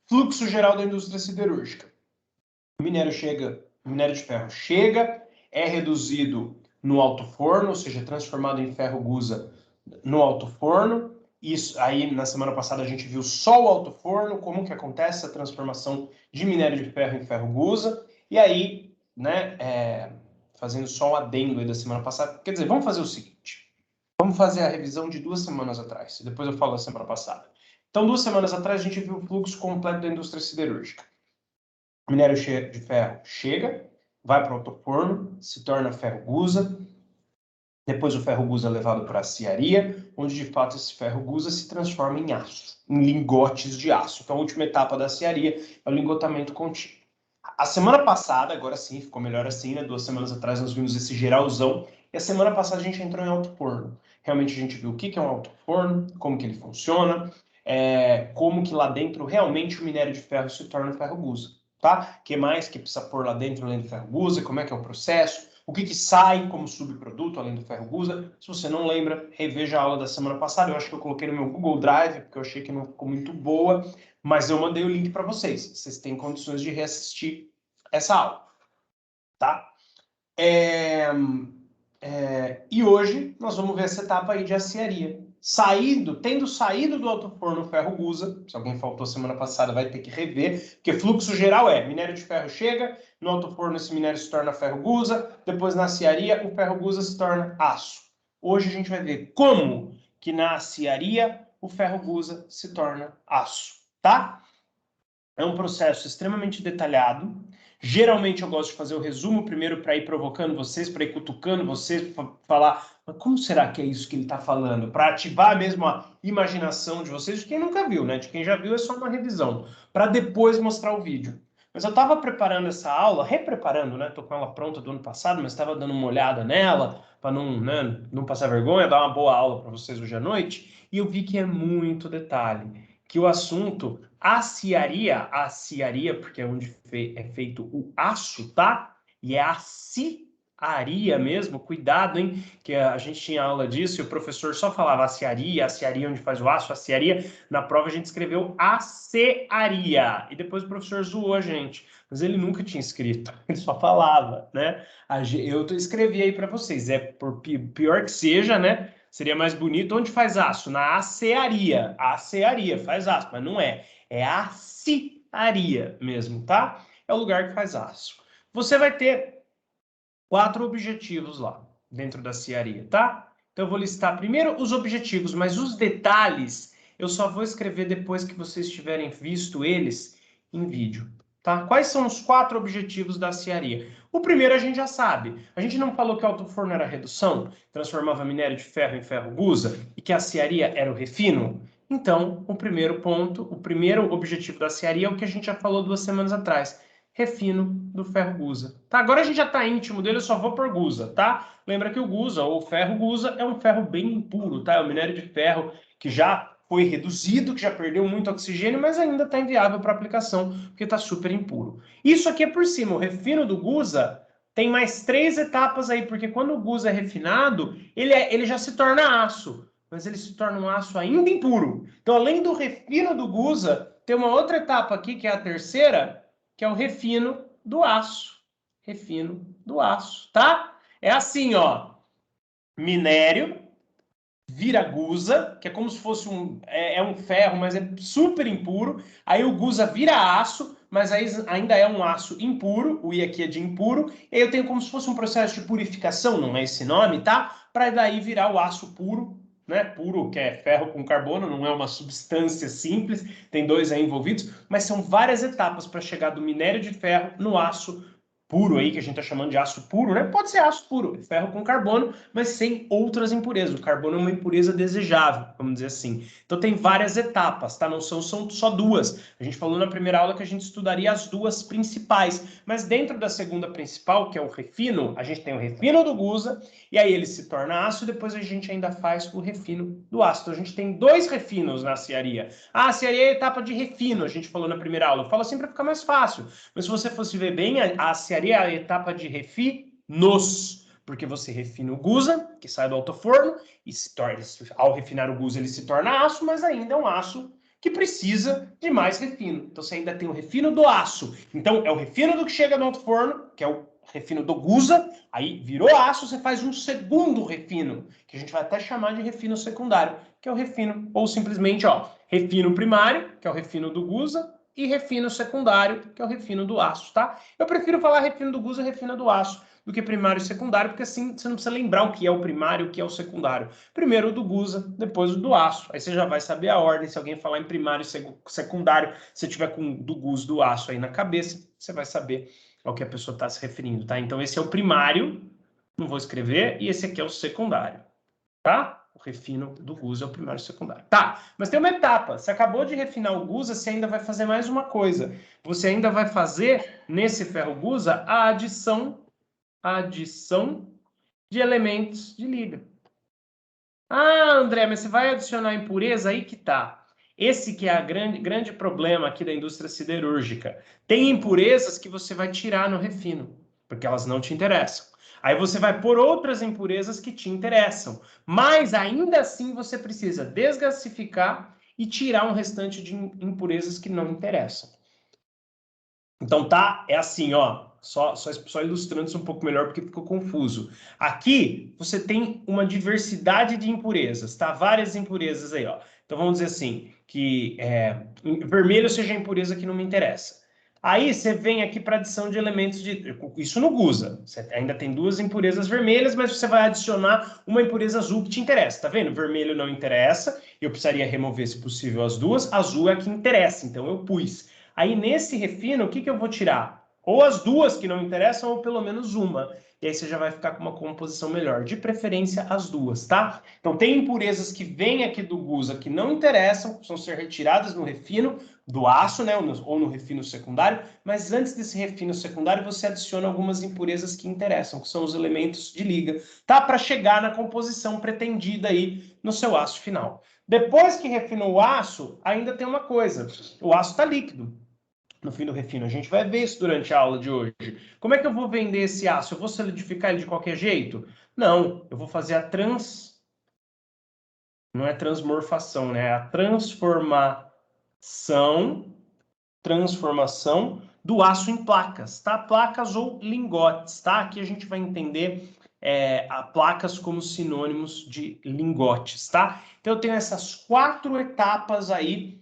Fluxo geral da indústria siderúrgica. O minério de ferro chega, é reduzido no alto forno, ou seja, transformado em ferro gusa no alto forno. Isso aí, na semana passada, a gente viu só o alto forno, como que acontece a transformação de minério de ferro em ferro gusa. E aí, né, fazendo só um adendo aí da semana passada, quer dizer, vamos fazer o seguinte, vamos fazer a revisão de 2 semanas atrás, depois eu falo da semana passada. Então, 2 semanas atrás, a gente viu o fluxo completo da indústria siderúrgica. O minério de ferro chega, vai para o alto forno, se torna ferro gusa. Depois o ferro gusa é levado para a aciaria, onde de fato esse ferro gusa se transforma em aço, em lingotes de aço. Então a última etapa da aciaria é o lingotamento contínuo. A semana passada, agora sim, ficou melhor assim, né? 2 semanas atrás nós vimos esse geralzão, e a semana passada a gente entrou em alto forno. Realmente a gente viu o que é um alto forno, como que ele funciona, como que lá dentro realmente o minério de ferro se torna ferro gusa, tá? O que mais que precisa pôr lá dentro além do ferro gusa, como é que é o processo, o que sai como subproduto além do ferro gusa. Se você não lembra, reveja a aula da semana passada. Eu acho que eu coloquei no meu Google Drive, porque eu achei que não ficou muito boa, mas eu mandei o link para vocês. Vocês têm condições de reassistir essa aula, tá? E hoje nós vamos ver essa etapa aí de aciaria. Tendo saído do alto forno ferro gusa, se alguém faltou semana passada vai ter que rever, porque fluxo geral minério de ferro chega, no alto forno esse minério se torna ferro gusa, depois na aciaria o ferro gusa se torna aço. Hoje a gente vai ver como que na aciaria o ferro gusa se torna aço, tá? É um processo extremamente detalhado. Geralmente eu gosto de fazer o resumo primeiro para ir provocando vocês, para ir cutucando vocês, para falar, mas como será que é isso que ele está falando? Para ativar mesmo a imaginação de vocês, de quem nunca viu, né? De quem já viu é só uma revisão, para depois mostrar o vídeo. Mas eu estava preparando essa aula, repreparando, né? Estou com ela pronta do ano passado, mas estava dando uma olhada nela, para não, né, não passar vergonha, dar uma boa aula para vocês hoje à noite, e eu vi que é muito detalhe. Que o assunto aciaria, porque é onde é feito o aço, tá? E é aciaria mesmo, cuidado, hein? Que a gente tinha aula disso e o professor só falava aciaria onde faz o aço, aciaria. Na prova a gente escreveu acearia. E depois o professor zoou a gente. Mas ele nunca tinha escrito, ele só falava, né? Eu escrevi aí para vocês, por pior que seja, né? Seria mais bonito. Onde faz aço? Na acearia. A acearia faz aço, mas não é. É a aciaria mesmo, tá? É o lugar que faz aço. Você vai ter 4 objetivos lá dentro da aciaria, tá? Então eu vou listar primeiro os objetivos, mas os detalhes eu só vou escrever depois que vocês tiverem visto eles em vídeo, tá? Quais são os 4 objetivos da aciaria? O primeiro a gente já sabe. A gente não falou que o alto forno era a redução, transformava minério de ferro em ferro gusa e que a aciaria era o refino? Então, o primeiro ponto, o primeiro objetivo da aciaria é o que a gente já falou 2 semanas atrás. Refino do ferro gusa. Tá? Agora a gente já está íntimo dele, eu só vou por gusa, tá? Lembra que o gusa, ou ferro gusa, é um ferro bem impuro, tá? É um minério de ferro que já foi reduzido, que já perdeu muito oxigênio, mas ainda está inviável para aplicação, porque está super impuro. Isso aqui é por cima. O refino do gusa tem mais 3 etapas aí, porque quando o gusa é refinado, ele já se torna aço, mas ele se torna um aço ainda impuro. Então, além do refino do gusa, tem uma outra etapa aqui, que é a terceira, que é o refino do aço. Refino do aço, tá? É assim, ó. Minério vira gusa, que é como se fosse um ferro, mas é super impuro. Aí o gusa vira aço, mas aí ainda é um aço impuro. O I aqui é de impuro. E aí eu tenho como se fosse um processo de purificação, não é esse nome, tá? Para daí virar o aço puro, né? Puro, que é ferro com carbono, não é uma substância simples, tem 2 aí envolvidos, mas são várias etapas para chegar do minério de ferro no aço puro aí, que a gente está chamando de aço puro, né? Pode ser aço puro, ferro com carbono, mas sem outras impurezas. O carbono é uma impureza desejável, vamos dizer assim. Então tem várias etapas, tá? Não são só 2. A gente falou na primeira aula que a gente estudaria as 2 principais, mas dentro da segunda principal, que é o refino, a gente tem o refino do gusa, e aí ele se torna aço, e depois a gente ainda faz o refino do aço. Então a gente tem 2 refinos na aciaria. A aciaria é a etapa de refino, a gente falou na primeira aula. Eu falo assim para ficar mais fácil, mas se você fosse ver bem, a aciaria é a etapa de refinos, porque você refina o gusa, que sai do alto forno, e se torna, ao refinar o gusa ele se torna aço, mas ainda é um aço que precisa de mais refino. Então, você ainda tem o refino do aço. Então, é o refino do que chega no alto forno, que é o refino do Gusa, aí virou aço, você faz um segundo refino, que a gente vai até chamar de refino secundário, que é o refino, ou simplesmente, ó, refino primário, que é o refino do Gusa, e refino secundário, que é o refino do aço, tá? Eu prefiro falar refino do Gusa e refino do aço, do que primário e secundário, porque assim você não precisa lembrar o que é o primário e o que é o secundário. Primeiro o do Gusa, depois o do aço. Aí você já vai saber a ordem. Se alguém falar em primário e secundário, se tiver com do Gusa, do aço aí na cabeça, você vai saber ao que a pessoa está se referindo, tá? Então esse é o primário, não vou escrever, e esse aqui é o secundário, tá? O refino do Gusa é o primário e o secundário. Tá, mas tem uma etapa. Você acabou de refinar o Gusa, você ainda vai fazer mais uma coisa. Você ainda vai fazer, nesse ferro Gusa, a adição de elementos de liga. Ah, André, mas você vai adicionar impureza? Aí que tá. Esse que é o grande problema aqui da indústria siderúrgica. Tem impurezas que você vai tirar no refino, porque elas não te interessam. Aí você vai pôr outras impurezas que te interessam. Mas ainda assim você precisa desgasificar e tirar um restante de impurezas que não interessam. Então tá, é assim, ó, só ilustrando isso um pouco melhor porque ficou confuso. Aqui você tem uma diversidade de impurezas, tá? Várias impurezas aí, ó. Então vamos dizer assim, que vermelho seja a impureza que não me interessa. Aí você vem aqui para adição de elementos de... Isso no Gusa. Você ainda tem duas impurezas vermelhas, mas você vai adicionar uma impureza azul que te interessa. Tá vendo? Vermelho não interessa. Eu precisaria remover, se possível, as duas. Azul é a que interessa, então eu pus. Aí, nesse refino, o que eu vou tirar? Ou as duas que não interessam, ou pelo menos uma. E aí você já vai ficar com uma composição melhor. De preferência, as duas, tá? Então, tem impurezas que vêm aqui do Gusa que não interessam, precisam ser retiradas no refino do aço, né? Ou no refino secundário. Mas antes desse refino secundário, você adiciona algumas impurezas que interessam, que são os elementos de liga, tá? Para chegar na composição pretendida aí no seu aço final. Depois que refinou o aço, ainda tem uma coisa. O aço está líquido no fim do refino. A gente vai ver isso durante a aula de hoje. Como é que eu vou vender esse aço? Eu vou solidificar ele de qualquer jeito? Não, eu vou fazer a não é transmorfação, né? É a transformação do aço em placas, tá? Placas ou lingotes, tá? Aqui a gente vai entender a placas como sinônimos de lingotes, tá? Então eu tenho essas 4 etapas aí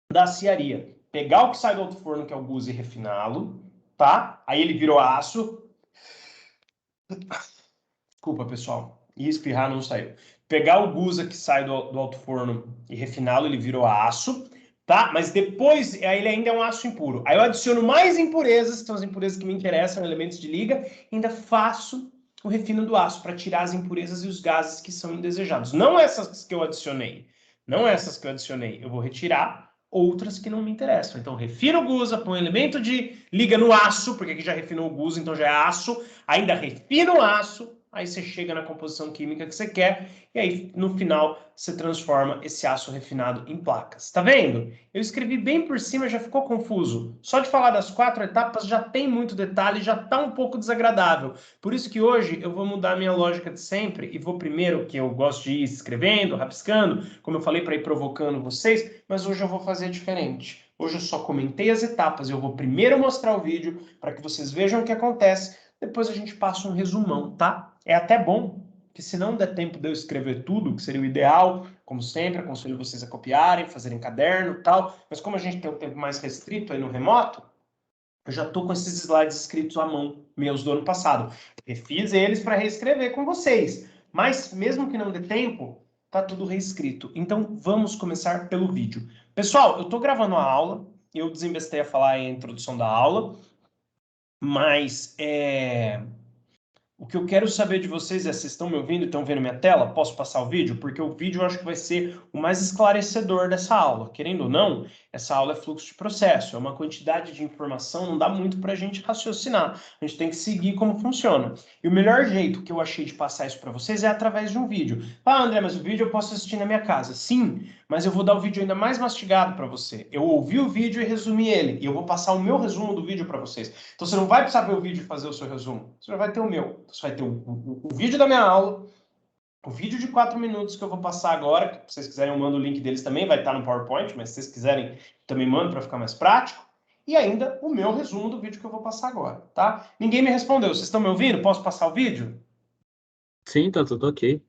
da aciaria. Pegar o que sai do alto forno, que é o Gusa, e refiná-lo, tá? Aí ele virou aço. Desculpa, pessoal. E espirrar não saiu. Pegar o Gusa que sai do alto forno e refiná-lo, ele virou aço, tá? Mas depois, aí ele ainda é um aço impuro. Aí eu adiciono mais impurezas, que são as impurezas que me interessam, elementos de liga, e ainda faço o refino do aço para tirar as impurezas e os gases que são indesejados. Não essas que eu adicionei. Não essas que eu adicionei. Eu vou retirar outras que não me interessam. Então, refino o Gusa, põe elemento de liga no aço, porque aqui já refinou o Gusa, então já é aço. Ainda refina o aço, aí você chega na composição química que você quer, e aí no final você transforma esse aço refinado em placas. Tá vendo? Eu escrevi bem por cima, já ficou confuso. Só de falar das 4 etapas já tem muito detalhe, já tá um pouco desagradável. Por isso que hoje eu vou mudar a minha lógica de sempre e vou primeiro, que eu gosto de ir escrevendo, rabiscando, como eu falei, para ir provocando vocês, mas hoje eu vou fazer diferente. Hoje eu só comentei as etapas, eu vou primeiro mostrar o vídeo para que vocês vejam o que acontece, depois a gente passa um resumão, tá? É até bom, que se não der tempo de eu escrever tudo, que seria o ideal, como sempre, aconselho vocês a copiarem, fazerem caderno e tal, mas como a gente tem um tempo mais restrito aí no remoto, eu já estou com esses slides escritos à mão, meus do ano passado. Refiz eles para reescrever com vocês, mas mesmo que não dê tempo, tá tudo reescrito. Então, vamos começar pelo vídeo. Pessoal, eu estou gravando a aula, eu desinvestei a falar em introdução da aula, mas o que eu quero saber de vocês é, vocês estão me ouvindo, estão vendo minha tela? Posso passar o vídeo? Porque o vídeo eu acho que vai ser o mais esclarecedor dessa aula. Querendo ou não, essa aula é fluxo de processo, é uma quantidade de informação, não dá muito para a gente raciocinar. A gente tem que seguir como funciona. E o melhor jeito que eu achei de passar isso para vocês é através de um vídeo. Ah, André, mas o vídeo eu posso assistir na minha casa. Sim, mas eu vou dar o vídeo ainda mais mastigado para você. Eu ouvi o vídeo e resumi ele. E eu vou passar o meu resumo do vídeo para vocês. Então você não vai precisar ver o vídeo e fazer o seu resumo. Você já vai ter o meu. Você vai ter o vídeo da minha aula, O vídeo de 4 minutos que eu vou passar agora, se vocês quiserem eu mando o link deles também, vai estar no PowerPoint, mas se vocês quiserem também mando para ficar mais prático. E ainda o meu resumo do vídeo que eu vou passar agora, tá? Ninguém me respondeu, vocês estão me ouvindo? Posso passar o vídeo? Sim, tá tudo ok.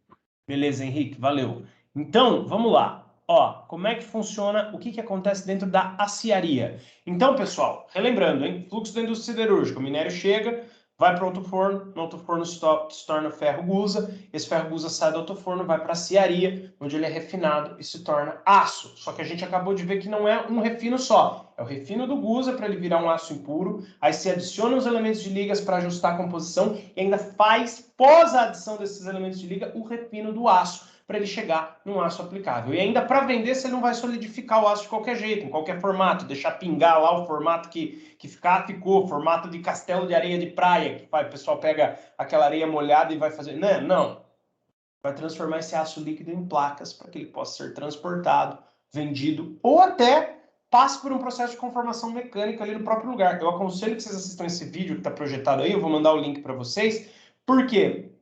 Beleza, Henrique, valeu. Então, vamos lá. Ó, como é que funciona, o que acontece dentro da aciaria? Então, pessoal, relembrando, hein? Fluxo da indústria siderúrgica, o minério chega, vai para o alto forno, no alto forno se torna ferro gusa, esse ferro gusa sai do alto forno, vai para a aciaria, onde ele é refinado e se torna aço. Só que a gente acabou de ver que não é um refino só, é o refino do gusa para ele virar um aço impuro, aí se adiciona os elementos de ligas para ajustar a composição e ainda faz, pós a adição desses elementos de liga, o refino do aço para ele chegar num aço aplicável. E ainda para vender, você não vai solidificar o aço de qualquer jeito, em qualquer formato, deixar pingar lá o formato que ficou, formato de castelo de areia de praia, que o pessoal pega aquela areia molhada e vai fazer. Não. Vai transformar esse aço líquido em placas para que ele possa ser transportado, vendido ou até passe por um processo de conformação mecânica ali no próprio lugar. Eu aconselho que vocês assistam esse vídeo que está projetado aí, eu vou mandar o link para vocês, porque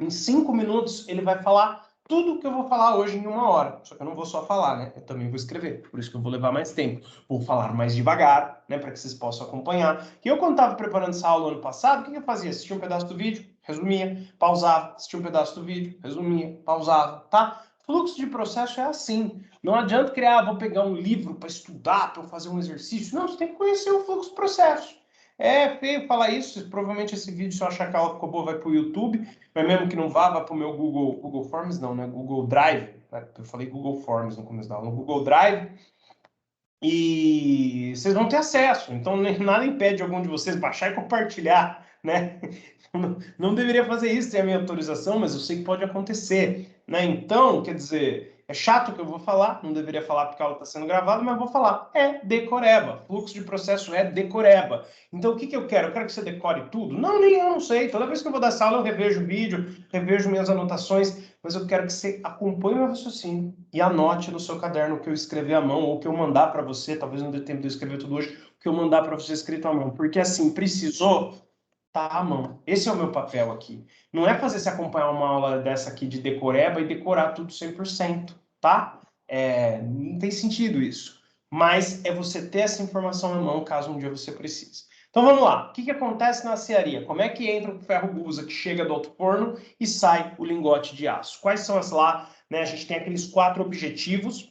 em 5 minutos ele vai falar tudo que eu vou falar hoje em 1 hora. Só que eu não vou só falar, né? Eu também vou escrever. Por isso que eu vou levar mais tempo. Vou falar mais devagar, né? Para que vocês possam acompanhar. E eu, quando estava preparando essa aula ano passado, o que eu fazia? Assistia um pedaço do vídeo, resumia, pausava, assistia um pedaço do vídeo, resumia, pausava, tá? Fluxo de processo é assim. Não adianta criar, vou pegar um livro para estudar, para fazer um exercício. Não, você tem que conhecer o fluxo de processo. É feio falar isso, provavelmente esse vídeo, se eu achar que a aula ficou boa, vai para o YouTube, mas mesmo que não vá para o meu Google Forms, não, né? Google Drive, né? Eu falei Google Forms no começo da aula, no Google Drive, e vocês vão ter acesso. Então, nada impede algum de vocês baixar e compartilhar, né? Não deveria fazer isso sem a minha autorização, mas eu sei que pode acontecer, né? Então, quer dizer, é chato o que eu vou falar, não deveria falar porque a aula está sendo gravada, mas eu vou falar. É decoreba. Fluxo de processo é decoreba. Então, o que eu quero? Eu quero que você decore tudo? Não, nem eu não sei. Toda vez que eu vou dar essa aula, eu revejo o vídeo, revejo minhas anotações, mas eu quero que você acompanhe o meu raciocínio e anote no seu caderno o que eu escrever à mão ou o que eu mandar para você, talvez não dê tempo de eu escrever tudo hoje, o que eu mandar para você escrito à mão. Porque assim, precisou, tá à mão. Esse é o meu papel aqui. Não é fazer você acompanhar uma aula dessa aqui de decoreba e decorar tudo 100%, tá? Não tem sentido isso. Mas é você ter essa informação à mão caso um dia você precise. Então vamos lá. O que acontece na aciaria? Como é que entra o ferro gusa que chega do alto forno e sai o lingote de aço? Quais são as lá? Né? A gente tem aqueles 4 objetivos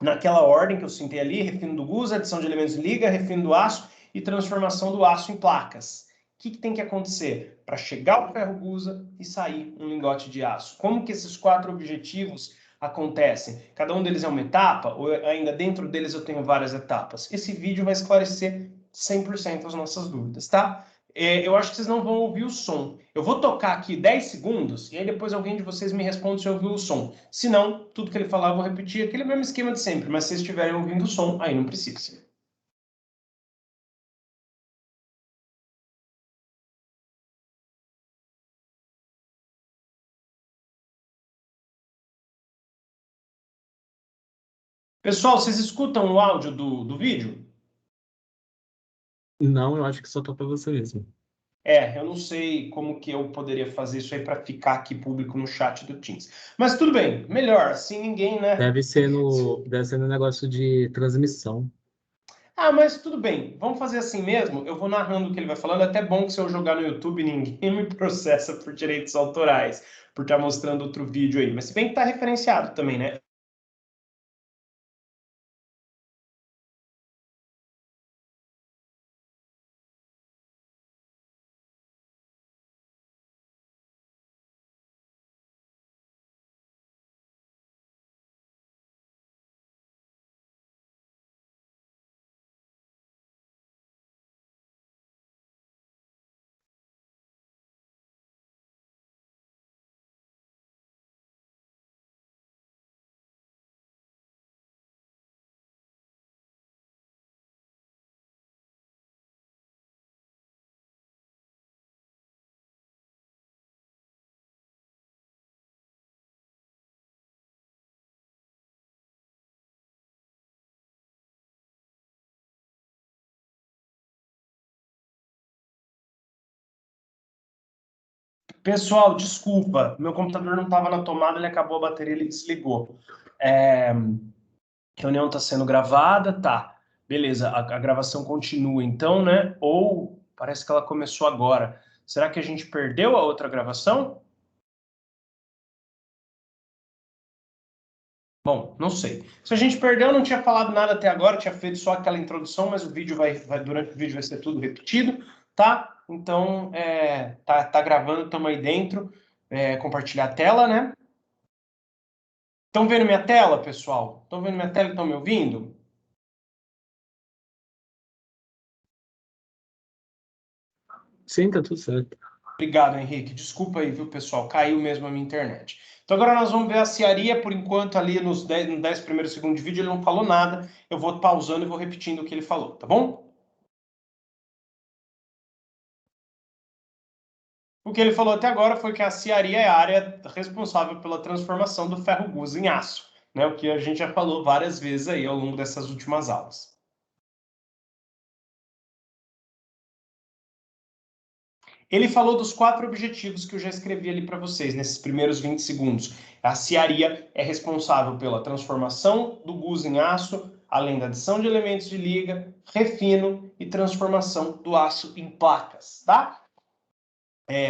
naquela ordem que eu citei ali: refino do gusa, adição de elementos de liga, refino do aço e transformação do aço em placas. O que tem que acontecer para chegar o ferro gusa e sair um lingote de aço? Como que esses 4 objetivos acontecem? Cada um deles é uma etapa ou ainda dentro deles eu tenho várias etapas? Esse vídeo vai esclarecer 100% as nossas dúvidas, tá? Eu acho que vocês não vão ouvir o som. Eu vou tocar aqui 10 segundos e aí depois alguém de vocês me responde se ouviu o som. Se não, tudo que ele falar eu vou repetir aquele mesmo esquema de sempre, mas se vocês estiverem ouvindo o som, aí não precisa. Pessoal, vocês escutam o áudio do vídeo? Não, eu acho que só tô pra você mesmo. Eu não sei como que eu poderia fazer isso aí para ficar aqui público no chat do Teams. Mas tudo bem, melhor, assim ninguém, né? Deve ser no negócio de transmissão. Ah, mas tudo bem, vamos fazer assim mesmo. Eu vou narrando o que ele vai falando. É até bom que se eu jogar no YouTube, ninguém me processa por direitos autorais, por estar mostrando outro vídeo aí. Mas se bem que tá referenciado também, né? Pessoal, desculpa, meu computador não estava na tomada, ele acabou a bateria, ele desligou. É, reunião está sendo gravada, tá. Beleza, a gravação continua então, né? Ou parece que ela começou agora. Será que a gente perdeu a outra gravação? Bom, não sei. Se a gente perdeu, não tinha falado nada até agora, tinha feito só aquela introdução, mas o vídeo durante o vídeo vai ser tudo repetido, tá? Então, tá gravando, estamos aí dentro. Compartilhar a tela, né? Estão vendo minha tela, pessoal? Estão vendo minha tela e estão me ouvindo? Sim, tá tudo certo. Obrigado, Henrique. Desculpa aí, viu, pessoal? Caiu mesmo a minha internet. Então agora nós vamos ver a Ciaria, por enquanto, ali nos 10 primeiros segundos de vídeo, ele não falou nada. Eu vou pausando e vou repetindo o que ele falou, tá bom? O que ele falou até agora foi que a Ciaria é a área responsável pela transformação do ferro gusa em aço, né? O que a gente já falou várias vezes aí ao longo dessas últimas aulas. Ele falou dos 4 objetivos que eu já escrevi ali para vocês nesses primeiros 20 segundos. A Ciaria é responsável pela transformação do gusa em aço, além da adição de elementos de liga, refino e transformação do aço em placas, tá?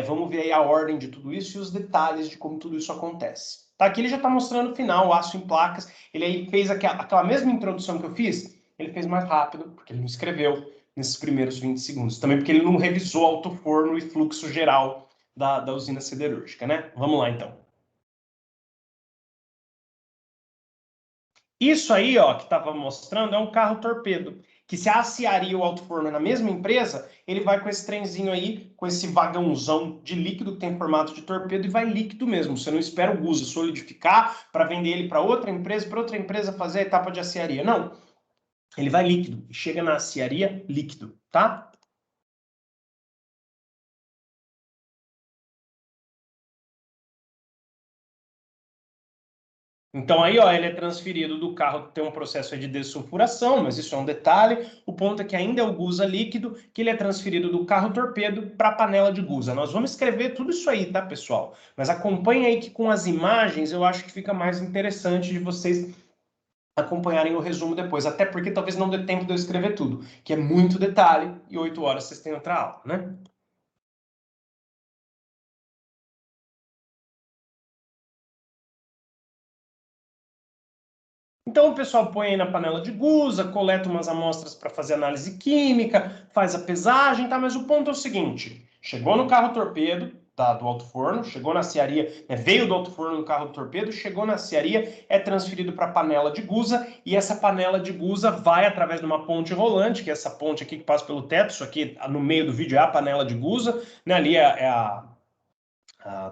Vamos ver aí a ordem de tudo isso e os detalhes de como tudo isso acontece. Tá, aqui ele já está mostrando o final, o aço em placas. Ele aí fez aquela mesma introdução que eu fiz, ele fez mais rápido, porque ele não escreveu nesses primeiros 20 segundos. Também porque ele não revisou alto forno e fluxo geral da usina siderúrgica, né? Vamos lá, então. Isso aí, ó, que estava mostrando, é um carro torpedo. Que se a Aciaria e o Alto Forno é na mesma empresa, ele vai com esse trenzinho aí, com esse vagãozão de líquido que tem formato de torpedo e vai líquido mesmo. Você não espera o gusa solidificar para vender ele para outra empresa fazer a etapa de aciaria. Não. Ele vai líquido e chega na aciaria líquido, tá? Então aí, ó, ele é transferido do carro que tem um processo de dessulfuração, mas isso é um detalhe. O ponto é que ainda é o gusa líquido, que ele é transferido do carro torpedo para a panela de gusa. Nós vamos escrever tudo isso aí, tá, pessoal? Mas acompanha aí que com as imagens eu acho que fica mais interessante de vocês acompanharem o resumo depois, até porque talvez não dê tempo de eu escrever tudo, que é muito detalhe e 8 horas vocês têm outra aula, né? Então o pessoal põe aí na panela de gusa, coleta umas amostras para fazer análise química, faz a pesagem, tá? Mas o ponto é o seguinte: chegou no carro torpedo do alto forno, chegou na cearia, né, veio do alto forno no carro do torpedo, chegou na cearia, é transferido para a panela de gusa e essa panela de gusa vai através de uma ponte rolante, que é essa ponte aqui que passa pelo teto, isso aqui no meio do vídeo é a panela de gusa, né? Ali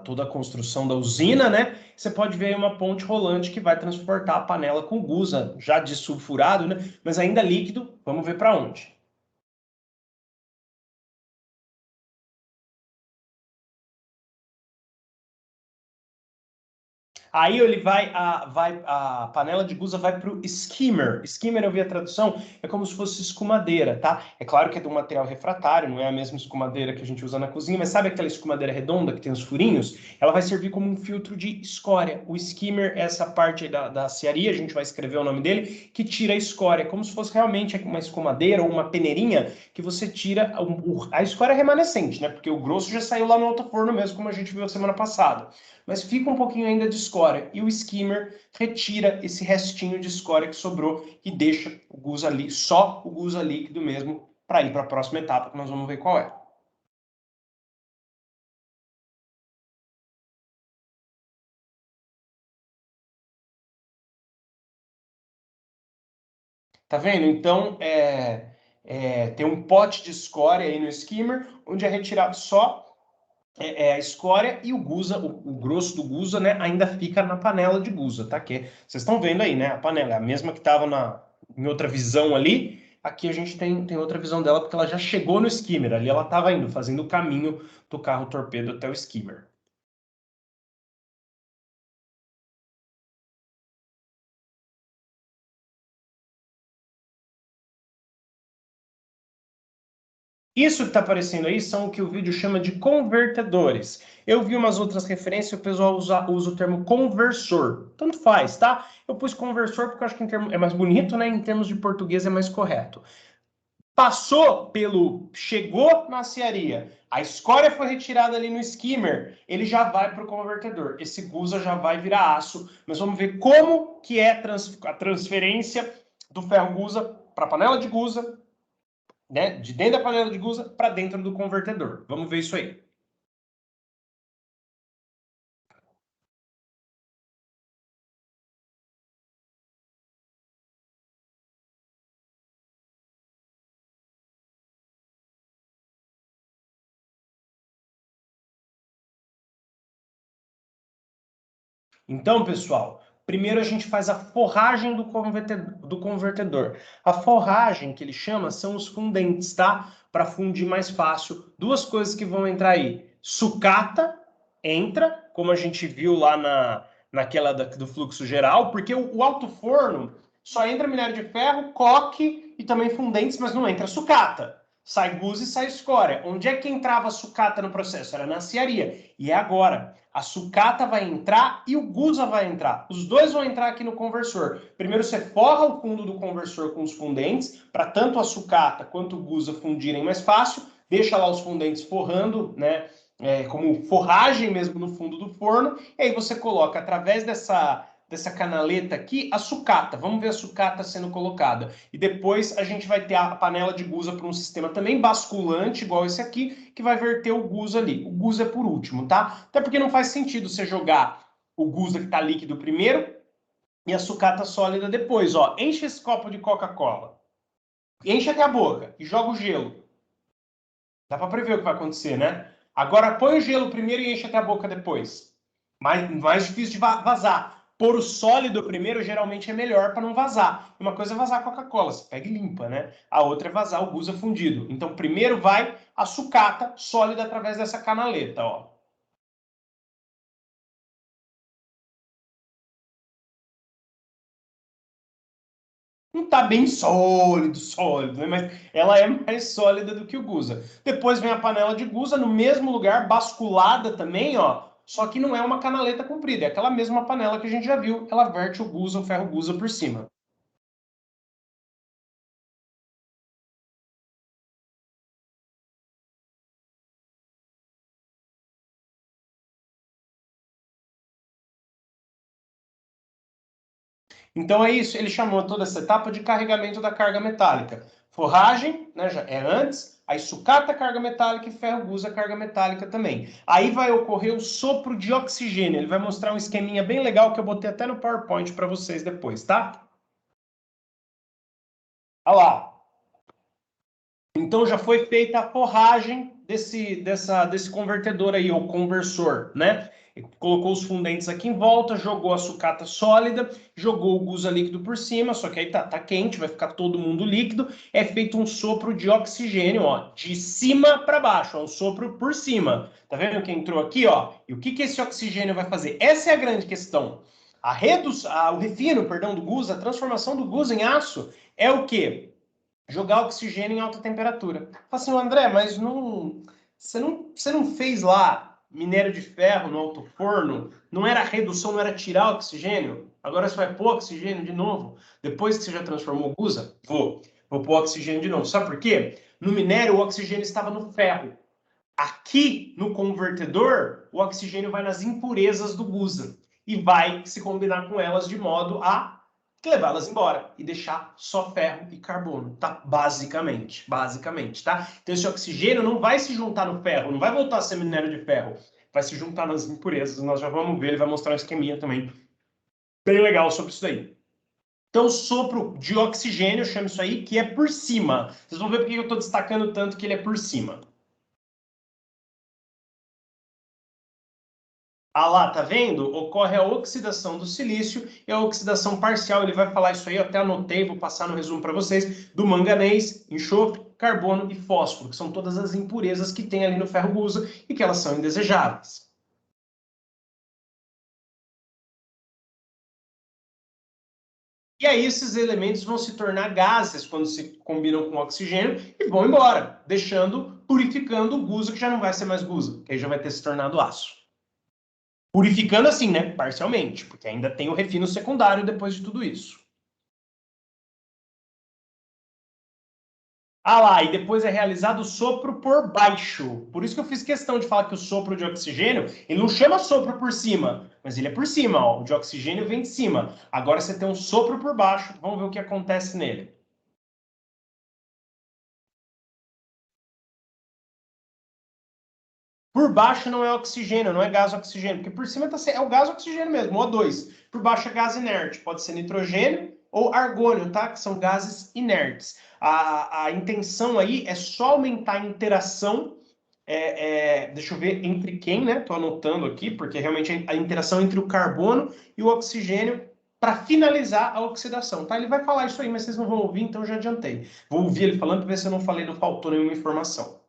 toda a construção da usina, né? Você pode ver aí uma ponte rolante que vai transportar a panela com gusa, já desulfurado, né? Mas ainda líquido. Vamos ver para onde. Aí ele a panela de gusa vai para o skimmer. Skimmer, eu vi a tradução, é como se fosse escumadeira, tá? É claro que é de um material refratário, não é a mesma escumadeira que a gente usa na cozinha, mas sabe aquela escumadeira redonda que tem os furinhos? Ela vai servir como um filtro de escória. O skimmer é essa parte aí da cearia, a gente vai escrever o nome dele, que tira a escória, como se fosse realmente uma escumadeira ou uma peneirinha que você tira a escória remanescente, né? Porque o grosso já saiu lá no alto forno mesmo, como a gente viu a semana passada, mas fica um pouquinho ainda de escória. E o skimmer retira esse restinho de escória que sobrou e deixa o gusa ali, só o gusa líquido mesmo, para ir para a próxima etapa, que nós vamos ver qual é. Tá vendo? Então, tem um pote de escória aí no skimmer, onde é retirado só a escória e o gusa, o grosso do gusa, né, ainda fica na panela de gusa, tá? Que vocês estão vendo aí, né? A panela é a mesma que estava em outra visão ali. Aqui a gente tem outra visão dela porque ela já chegou no skimmer. Ali ela estava indo, fazendo o caminho do carro torpedo até o skimmer. Isso que está aparecendo aí são o que o vídeo chama de convertedores. Eu vi umas outras referências, o pessoal usa o termo conversor. Tanto faz, tá? Eu pus conversor porque eu acho que é mais bonito, né? Em termos de português é mais correto. Chegou na aciaria, a escória foi retirada ali no skimmer, ele já vai para o convertedor. Esse gusa já vai virar aço. Nós vamos ver como que é a transferência do ferro gusa para a panela de gusa, né? De dentro da panela de gusa para dentro do convertedor. Vamos ver isso aí. Então, pessoal, primeiro a gente faz a forragem do convertedor. A forragem que ele chama são os fundentes, tá? Para fundir mais fácil. Duas coisas que vão entrar aí. Sucata entra, como a gente viu lá naquela do fluxo geral, porque o alto forno só entra minério de ferro, coque e também fundentes, mas não entra sucata. Sai gusa e sai escória. Onde é que entrava a sucata no processo? Era na aciaria. E é agora. A sucata vai entrar e o gusa vai entrar. Os dois vão entrar aqui no conversor. Primeiro você forra o fundo do conversor com os fundentes, para tanto a sucata quanto o gusa fundirem mais fácil. Deixa lá os fundentes forrando, né? Como forragem mesmo no fundo do forno. E aí você coloca através dessa canaleta aqui a sucata. Vamos ver a sucata sendo colocada. E depois a gente vai ter a panela de gusa para um sistema também basculante, igual esse aqui, que vai verter o gusa ali. O gusa é por último, tá? Até porque não faz sentido você jogar o gusa que está líquido primeiro e a sucata sólida depois. Ó, enche esse copo de Coca-Cola, enche até a boca e joga o gelo. Dá para prever o que vai acontecer, né? Agora põe o gelo primeiro e enche até a boca depois. Mais difícil de vazar. Pôr o sólido primeiro geralmente é melhor para não vazar. Uma coisa é vazar Coca-Cola, você pega e limpa, né? A outra é vazar o gusa fundido. Então primeiro vai a sucata sólida através dessa canaleta, ó. Não tá bem sólido, né? Mas ela é mais sólida do que o gusa. Depois vem a panela de gusa no mesmo lugar, basculada também, ó. Só que não é uma canaleta comprida, é aquela mesma panela que a gente já viu. Ela verte o gusa, o ferro gusa por cima. Então é isso, ele chamou toda essa etapa de carregamento da carga metálica. Forragem, né, já é antes, aí sucata carga metálica e ferro gusa carga metálica também. Aí vai ocorrer o sopro de oxigênio, ele vai mostrar um esqueminha bem legal que eu botei até no PowerPoint para vocês depois, tá? Olha lá. Então já foi feita a forragem desse convertedor aí, ou conversor, né? Colocou os fundentes aqui em volta, jogou a sucata sólida, jogou o gusa líquido por cima, só que aí tá quente, vai ficar todo mundo líquido. É feito um sopro de oxigênio, ó, de cima para baixo, ó, um sopro por cima. Tá vendo que entrou aqui, ó? E o que esse oxigênio vai fazer? Essa é a grande questão. O refino, perdão, do gusa, a transformação do gusa em aço é o quê? Jogar oxigênio em alta temperatura. Fala assim, André, mas você não fez lá minério de ferro no alto forno? Não era redução, não era tirar oxigênio? Agora você vai pôr oxigênio de novo? Depois que você já transformou o gusa? Vou pôr oxigênio de novo. Sabe por quê? No minério, o oxigênio estava no ferro. Aqui, no convertedor, o oxigênio vai nas impurezas do gusa e vai se combinar com elas de modo a levá-las embora e deixar só ferro e carbono, tá? Basicamente, tá? Então esse oxigênio não vai se juntar no ferro, não vai voltar a ser minério de ferro, vai se juntar nas impurezas. Nós já vamos ver, ele vai mostrar um esqueminha também bem legal sobre isso daí. Então, sopro de oxigênio, eu chamo isso aí, que é por cima. Vocês vão ver porque eu estou destacando tanto que ele é por cima. Ah lá, tá vendo? Ocorre a oxidação do silício e a oxidação parcial. Ele vai falar isso aí, eu até anotei, vou passar no resumo para vocês, do manganês, enxofre, carbono e fósforo, que são todas as impurezas que tem ali no ferro gusa e que elas são indesejáveis. E aí esses elementos vão se tornar gases quando se combinam com oxigênio e vão embora, purificando o gusa, que já não vai ser mais gusa, que aí já vai ter se tornado aço. Purificando assim, né? Parcialmente, porque ainda tem o refino secundário depois de tudo isso. Ah lá, e depois é realizado o sopro por baixo. Por isso que eu fiz questão de falar que o sopro de oxigênio, ele não chama sopro por cima, mas ele é por cima, ó. O de oxigênio vem de cima. Agora você tem um sopro por baixo, vamos ver o que acontece nele. Por baixo não é oxigênio, não é gás oxigênio, porque por cima é o gás oxigênio mesmo, O2. Por baixo é gás inerte, pode ser nitrogênio ou argônio, tá? Que são gases inertes. A intenção aí é só aumentar a interação, deixa eu ver entre quem, né? Tô anotando aqui, porque realmente a interação entre o carbono e o oxigênio para finalizar a oxidação, tá? Ele vai falar isso aí, mas vocês não vão ouvir, então eu já adiantei. Vou ouvir ele falando para ver se eu não falei, não faltou nenhuma informação.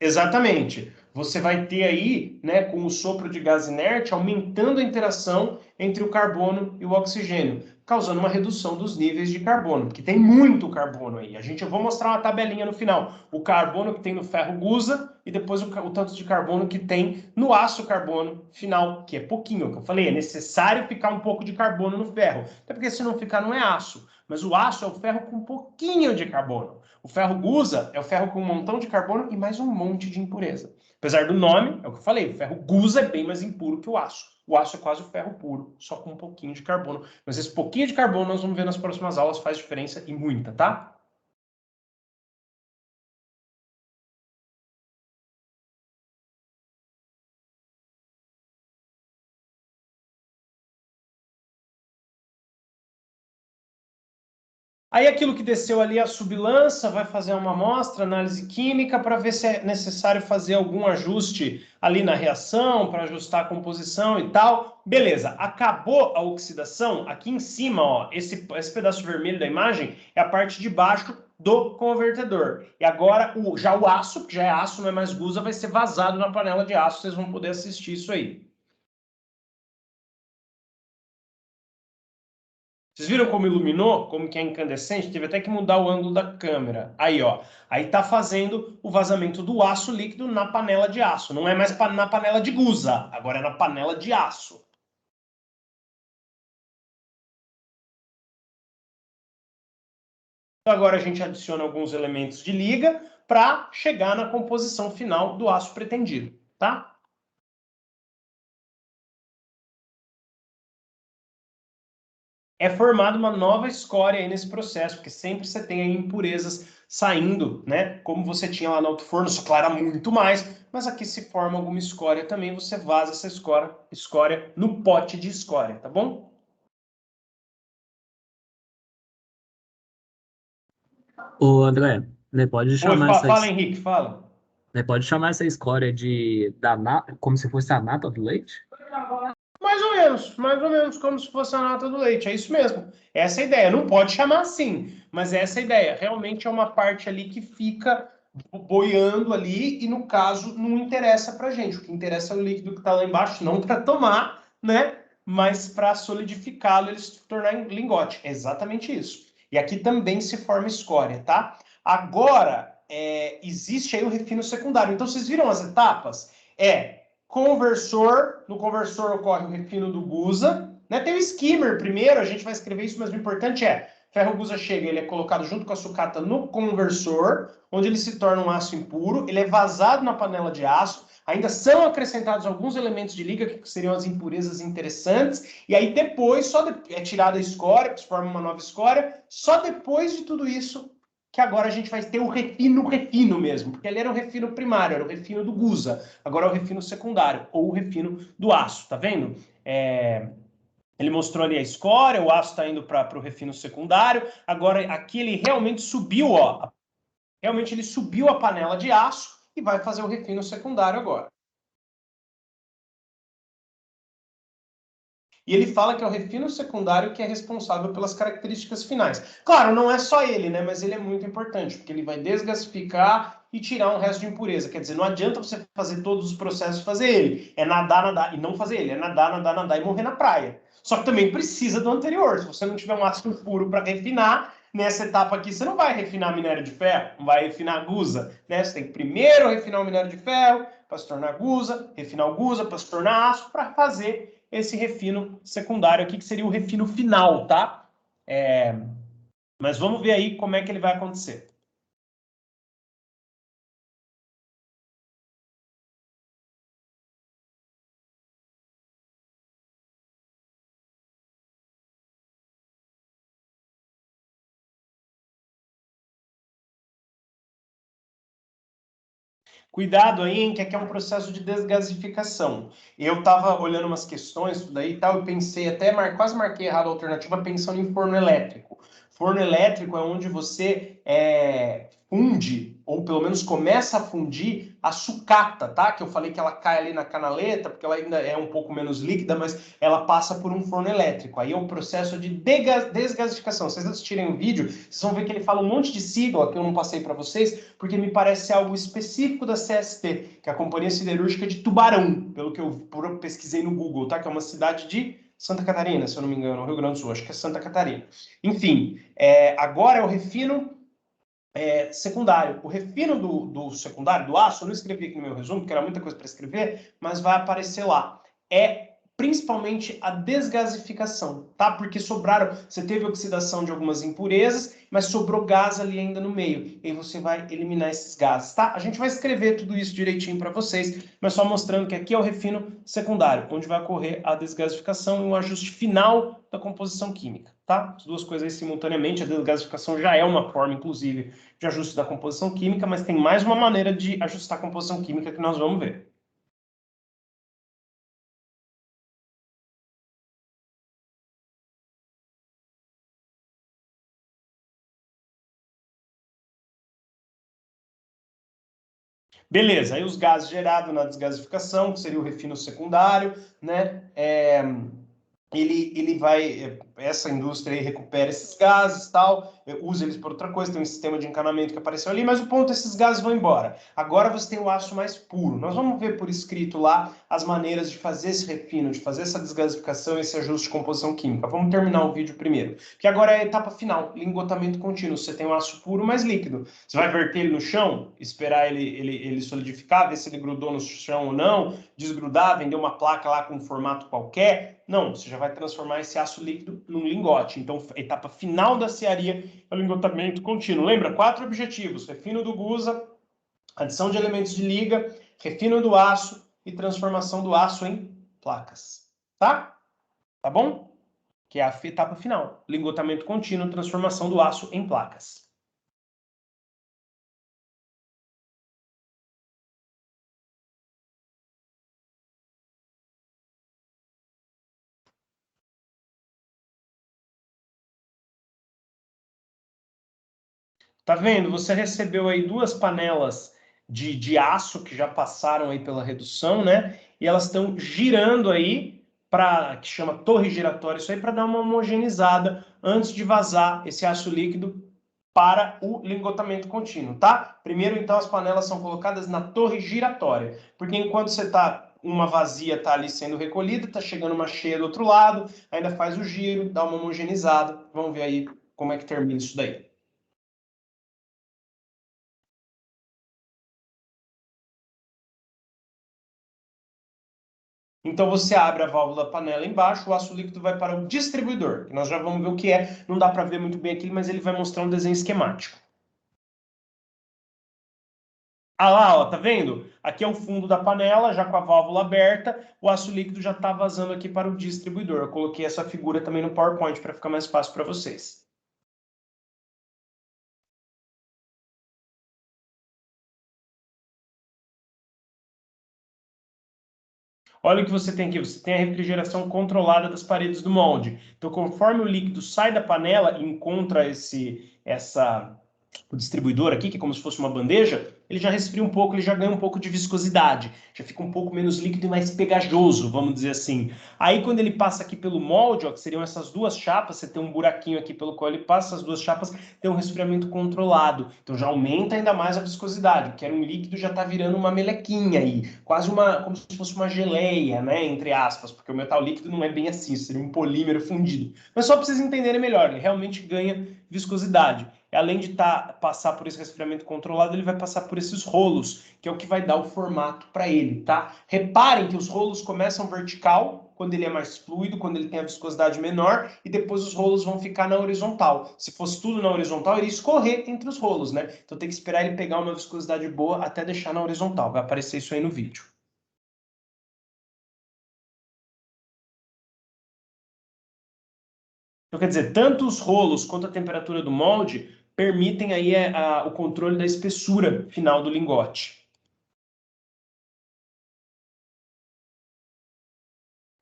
Exatamente. Você vai ter aí, né, com o sopro de gás inerte, aumentando a interação entre o carbono e o oxigênio, causando uma redução dos níveis de carbono, porque tem muito carbono aí. Eu vou mostrar uma tabelinha no final. O carbono que tem no ferro gusa e depois o tanto de carbono que tem no aço carbono final, que é pouquinho, que eu falei, é necessário ficar um pouco de carbono no ferro, até porque se não ficar não é aço. Mas o aço é o ferro com um pouquinho de carbono. O ferro gusa é o ferro com um montão de carbono e mais um monte de impureza. Apesar do nome, é o que eu falei, o ferro gusa é bem mais impuro que o aço. O aço é quase o ferro puro, só com um pouquinho de carbono. Mas esse pouquinho de carbono nós vamos ver nas próximas aulas, faz diferença e muita, tá? Aí aquilo que desceu ali, a sublança, vai fazer uma amostra, análise química, para ver se é necessário fazer algum ajuste ali na reação, para ajustar a composição e tal. Beleza, acabou a oxidação, aqui em cima, ó, esse pedaço vermelho da imagem é a parte de baixo do convertedor. E agora, já o aço, que já é aço, não é mais gusa, vai ser vazado na panela de aço, vocês vão poder assistir isso aí. Vocês viram como iluminou? Como que é incandescente? Teve até que mudar o ângulo da câmera. Aí, ó. Aí tá fazendo o vazamento do aço líquido na panela de aço. Não é mais na panela de gusa, agora é na panela de aço. Então, agora a gente adiciona alguns elementos de liga para chegar na composição final do aço pretendido, tá? É formada uma nova escória aí nesse processo, porque sempre você tem aí impurezas saindo, né? Como você tinha lá no alto forno, isso clara muito mais, mas aqui se forma alguma escória também, você vaza essa escória no pote de escória, tá bom? Ô, André, né, pode Oi, chamar essa, fala, Henrique, fala. pode chamar essa escória como se fosse a nata do leite? Mais ou menos como se fosse a nata do leite, é isso mesmo. Essa é a ideia. Não pode chamar assim, mas essa é a ideia. Realmente é uma parte ali que fica boiando ali e, no caso, não interessa pra gente. O que interessa é o líquido que está lá embaixo, não para tomar, né? Mas para solidificá-lo, ele se tornar em lingote. É exatamente isso. E aqui também se forma escória, tá? Agora, existe aí o refino secundário. Então, vocês viram as etapas? Conversor, no conversor ocorre o refino do gusa, né? Tem o skimmer primeiro, a gente vai escrever isso, mas o importante ferro gusa chega, ele é colocado junto com a sucata no conversor, onde ele se torna um aço impuro, ele é vazado na panela de aço, ainda são acrescentados alguns elementos de liga, que seriam as impurezas interessantes, e aí depois é tirada a escória, que se forma uma nova escória, só depois de tudo isso que agora a gente vai ter o refino mesmo, porque ele era o refino primário, era o refino do gusa, agora é o refino secundário, ou o refino do aço, tá vendo? Ele mostrou ali a escória, o aço está indo para o refino secundário, agora aqui ele realmente subiu, ó, realmente ele subiu a panela de aço e vai fazer o refino secundário agora. E ele fala que é o refino secundário que é responsável pelas características finais. Claro, não é só ele, né? Mas ele é muito importante, porque ele vai desgasificar e tirar um resto de impureza. Quer dizer, não adianta você fazer todos os processos e fazer ele. É nadar, nadar, e não fazer ele. É nadar, nadar, nadar e morrer na praia. Só que também precisa do anterior. Se você não tiver um ácido puro para refinar, nessa etapa aqui você não vai refinar minério de ferro, não vai refinar gusa, né? Você tem que primeiro refinar o minério de ferro para se tornar gusa, refinar o gusa para se tornar aço, para fazer esse refino secundário aqui, que seria o refino final, tá? Mas vamos ver aí como é que ele vai acontecer. Cuidado aí, hein, que aqui é um processo de desgasificação. Eu estava olhando umas questões, tudo aí e tal, e pensei até, quase marquei errado a alternativa, pensando em forno elétrico. Forno elétrico é onde você funde, ou pelo menos começa a fundir a sucata, tá? Que eu falei que ela cai ali na canaleta, porque ela ainda é um pouco menos líquida, mas ela passa por um forno elétrico. Aí é um processo de desgasificação. Se vocês assistirem o vídeo, vocês vão ver que ele fala um monte de sigla que eu não passei para vocês, porque me parece algo específico da CST, que é a Companhia Siderúrgica de Tubarão, pelo que eu pesquisei no Google, tá? Que é uma cidade de Santa Catarina, se eu não me engano, no Rio Grande do Sul, acho que é Santa Catarina. Enfim, agora é o refino secundário. O refino do secundário, do aço, eu não escrevi aqui no meu resumo, porque era muita coisa para escrever, mas vai aparecer lá. É principalmente a desgasificação, tá? Porque sobraram, você teve oxidação de algumas impurezas, mas sobrou gás ali ainda no meio. E aí você vai eliminar esses gases, tá? A gente vai escrever tudo isso direitinho para vocês, mas só mostrando que aqui é o refino secundário, onde vai ocorrer a desgasificação e o ajuste final da composição química, tá? As duas coisas aí simultaneamente, a desgasificação já é uma forma, inclusive, de ajuste da composição química, mas tem mais uma maneira de ajustar a composição química que nós vamos ver. Beleza, aí os gases gerados na desgasificação, que seria o refino secundário, né? Ele vai, essa indústria aí recupera esses gases e tal, usa eles por outra coisa, tem um sistema de encanamento que apareceu ali, mas o ponto é que esses gases vão embora. Agora você tem o aço mais puro. Nós vamos ver por escrito lá as maneiras de fazer esse refino, de fazer essa desgasificação, esse ajuste de composição química. Vamos terminar o vídeo primeiro, que agora é a etapa final, lingotamento contínuo. Você tem o aço puro mais líquido. Você vai verter ele no chão, esperar ele solidificar, ver se ele grudou no chão ou não, desgrudar, vender uma placa lá com um formato qualquer. Não, você já vai transformar esse aço líquido num lingote. Então, a etapa final da cearia é o lingotamento contínuo. Lembra? 4 objetivos: refino do gusa, adição de elementos de liga, refino do aço e transformação do aço em placas. Tá? Tá bom? Que é a etapa final. Lingotamento contínuo, transformação do aço em placas. Tá vendo? Você recebeu aí 2 panelas de aço que já passaram aí pela redução, né? E elas estão girando aí para que chama torre giratória, isso aí para dar uma homogeneizada antes de vazar esse aço líquido para o lingotamento contínuo, tá? Primeiro, então, as panelas são colocadas na torre giratória, porque enquanto você tá uma vazia tá ali sendo recolhida, tá chegando uma cheia do outro lado, ainda faz o giro, dá uma homogeneizada. Vamos ver aí como é que termina isso daí. Então você abre a válvula da panela embaixo, o aço líquido vai para o distribuidor, que nós já vamos ver o que é. Não dá para ver muito bem aqui, mas ele vai mostrar um desenho esquemático. Ah lá, ó, tá vendo? Aqui é o fundo da panela, já com a válvula aberta, o aço líquido já está vazando aqui para o distribuidor. Eu coloquei essa figura também no PowerPoint para ficar mais fácil para vocês. Olha o que você tem aqui, você tem a refrigeração controlada das paredes do molde. Então, conforme o líquido sai da panela e encontra essa o distribuidor aqui, que é como se fosse uma bandeja, ele já resfria um pouco, ele já ganha um pouco de viscosidade, já fica um pouco menos líquido e mais pegajoso, vamos dizer assim. Aí quando ele passa aqui pelo molde, ó, que seriam essas duas chapas, você tem um buraquinho aqui pelo qual ele passa, as duas chapas tem um resfriamento controlado, então já aumenta ainda mais a viscosidade, que era um líquido já está virando uma melequinha aí, quase uma, como se fosse uma geleia, né, entre aspas, porque o metal líquido não é bem assim, seria um polímero fundido. Mas só para vocês entenderem melhor, ele realmente ganha viscosidade. Além de passar por esse resfriamento controlado, ele vai passar por esses rolos, que é o que vai dar o formato para ele, tá? Reparem que os rolos começam vertical, quando ele é mais fluido, quando ele tem a viscosidade menor, e depois os rolos vão ficar na horizontal. Se fosse tudo na horizontal, ele ia escorrer entre os rolos, né? Então tem que esperar ele pegar uma viscosidade boa até deixar na horizontal. Vai aparecer isso aí no vídeo. Então, quer dizer, tanto os rolos quanto a temperatura do molde permitem aí o controle da espessura final do lingote.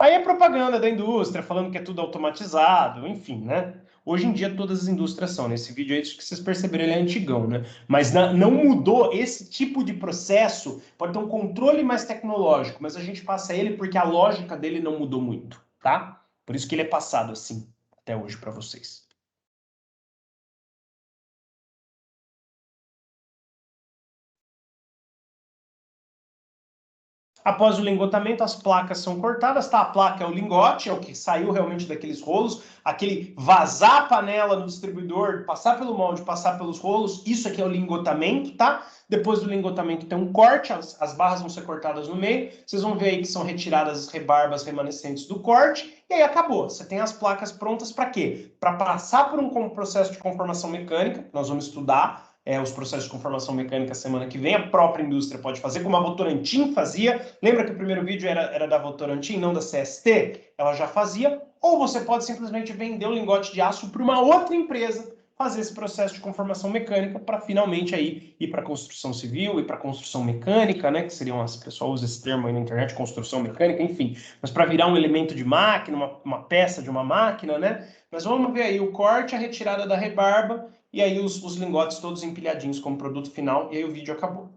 Aí é propaganda da indústria, falando que é tudo automatizado, enfim, né? Hoje em dia todas as indústrias são. Nesse vídeo aí, acho que vocês perceberam, ele é antigão, né? Mas não mudou esse tipo de processo, pode ter um controle mais tecnológico, mas a gente passa ele porque a lógica dele não mudou muito, tá? Por isso que ele é passado assim, até hoje para vocês. Após o lingotamento, as placas são cortadas, tá? A placa é o lingote, é o que saiu realmente daqueles rolos, aquele vazar a panela no distribuidor, passar pelo molde, passar pelos rolos, isso aqui é o lingotamento, tá? Depois do lingotamento tem um corte, as barras vão ser cortadas no meio, vocês vão ver aí que são retiradas as rebarbas remanescentes do corte, e aí acabou. Você tem as placas prontas para quê? Para passar por um processo de conformação mecânica, nós vamos estudar, os processos de conformação mecânica semana que vem, a própria indústria pode fazer, como a Votorantim fazia. Lembra que o primeiro vídeo era da Votorantim, não da CST? Ela já fazia. Ou você pode simplesmente vender o lingote de aço para uma outra empresa fazer esse processo de conformação mecânica para finalmente aí ir para construção civil, ir para construção mecânica, né? Que seriam, as pessoas usam esse termo aí na internet, construção mecânica, enfim. Mas para virar um elemento de máquina, uma peça de uma máquina, né? Mas vamos ver aí o corte, a retirada da rebarba, e aí os lingotes todos empilhadinhos como produto final, e aí o vídeo acabou.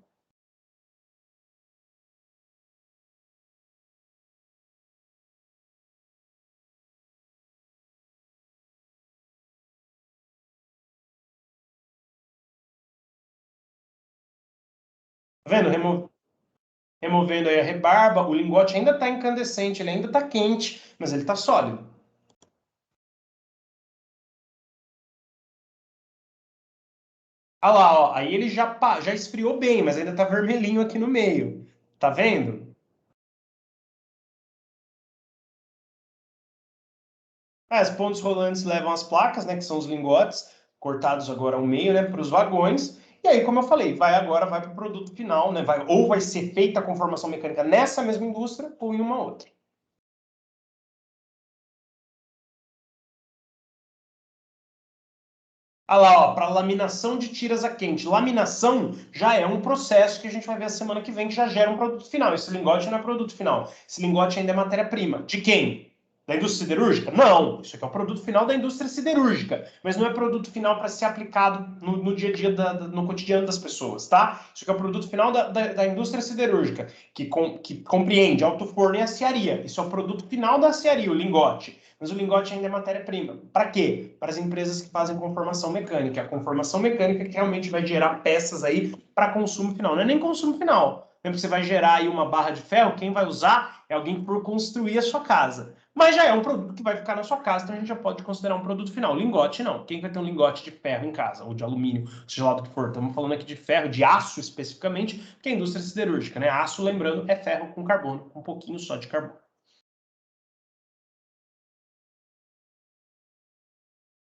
Tá vendo? Removendo aí a rebarba, o lingote ainda está incandescente, ele ainda está quente, mas ele está sólido. Ah lá, ó, aí ele já esfriou bem, mas ainda está vermelhinho aqui no meio. Tá vendo? Os pontos rolantes levam as placas, né, que são os lingotes, cortados agora ao meio, né, para os vagões. E aí, como eu falei, vai para o produto final, né, ou vai ser feita a conformação mecânica nessa mesma indústria ou em uma outra. Ah lá, ó, para laminação de tiras a quente. Laminação já é um processo que a gente vai ver a semana que vem que já gera um produto final. Esse lingote não é produto final. Esse lingote ainda é matéria-prima. De quem? Da indústria siderúrgica? Não. Isso aqui é o produto final da indústria siderúrgica. Mas não é produto final para ser aplicado no dia a dia, no cotidiano das pessoas, tá? Isso aqui é o produto final da indústria siderúrgica, que compreende alto forno e aciaria. Isso é o produto final da aciaria, o lingote. Mas o lingote ainda é matéria-prima. Para quê? Para as empresas que fazem conformação mecânica. A conformação mecânica que realmente vai gerar peças aí para consumo final. Não é nem consumo final. Lembra que você vai gerar aí uma barra de ferro, quem vai usar é alguém que for construir a sua casa. Mas já é um produto que vai ficar na sua casa, então a gente já pode considerar um produto final. Lingote, não. Quem vai ter um lingote de ferro em casa, ou de alumínio, seja lá do que for. Estamos falando aqui de ferro, de aço especificamente, que é a indústria siderúrgica, né? Aço, lembrando, é ferro com carbono, um pouquinho só de carbono.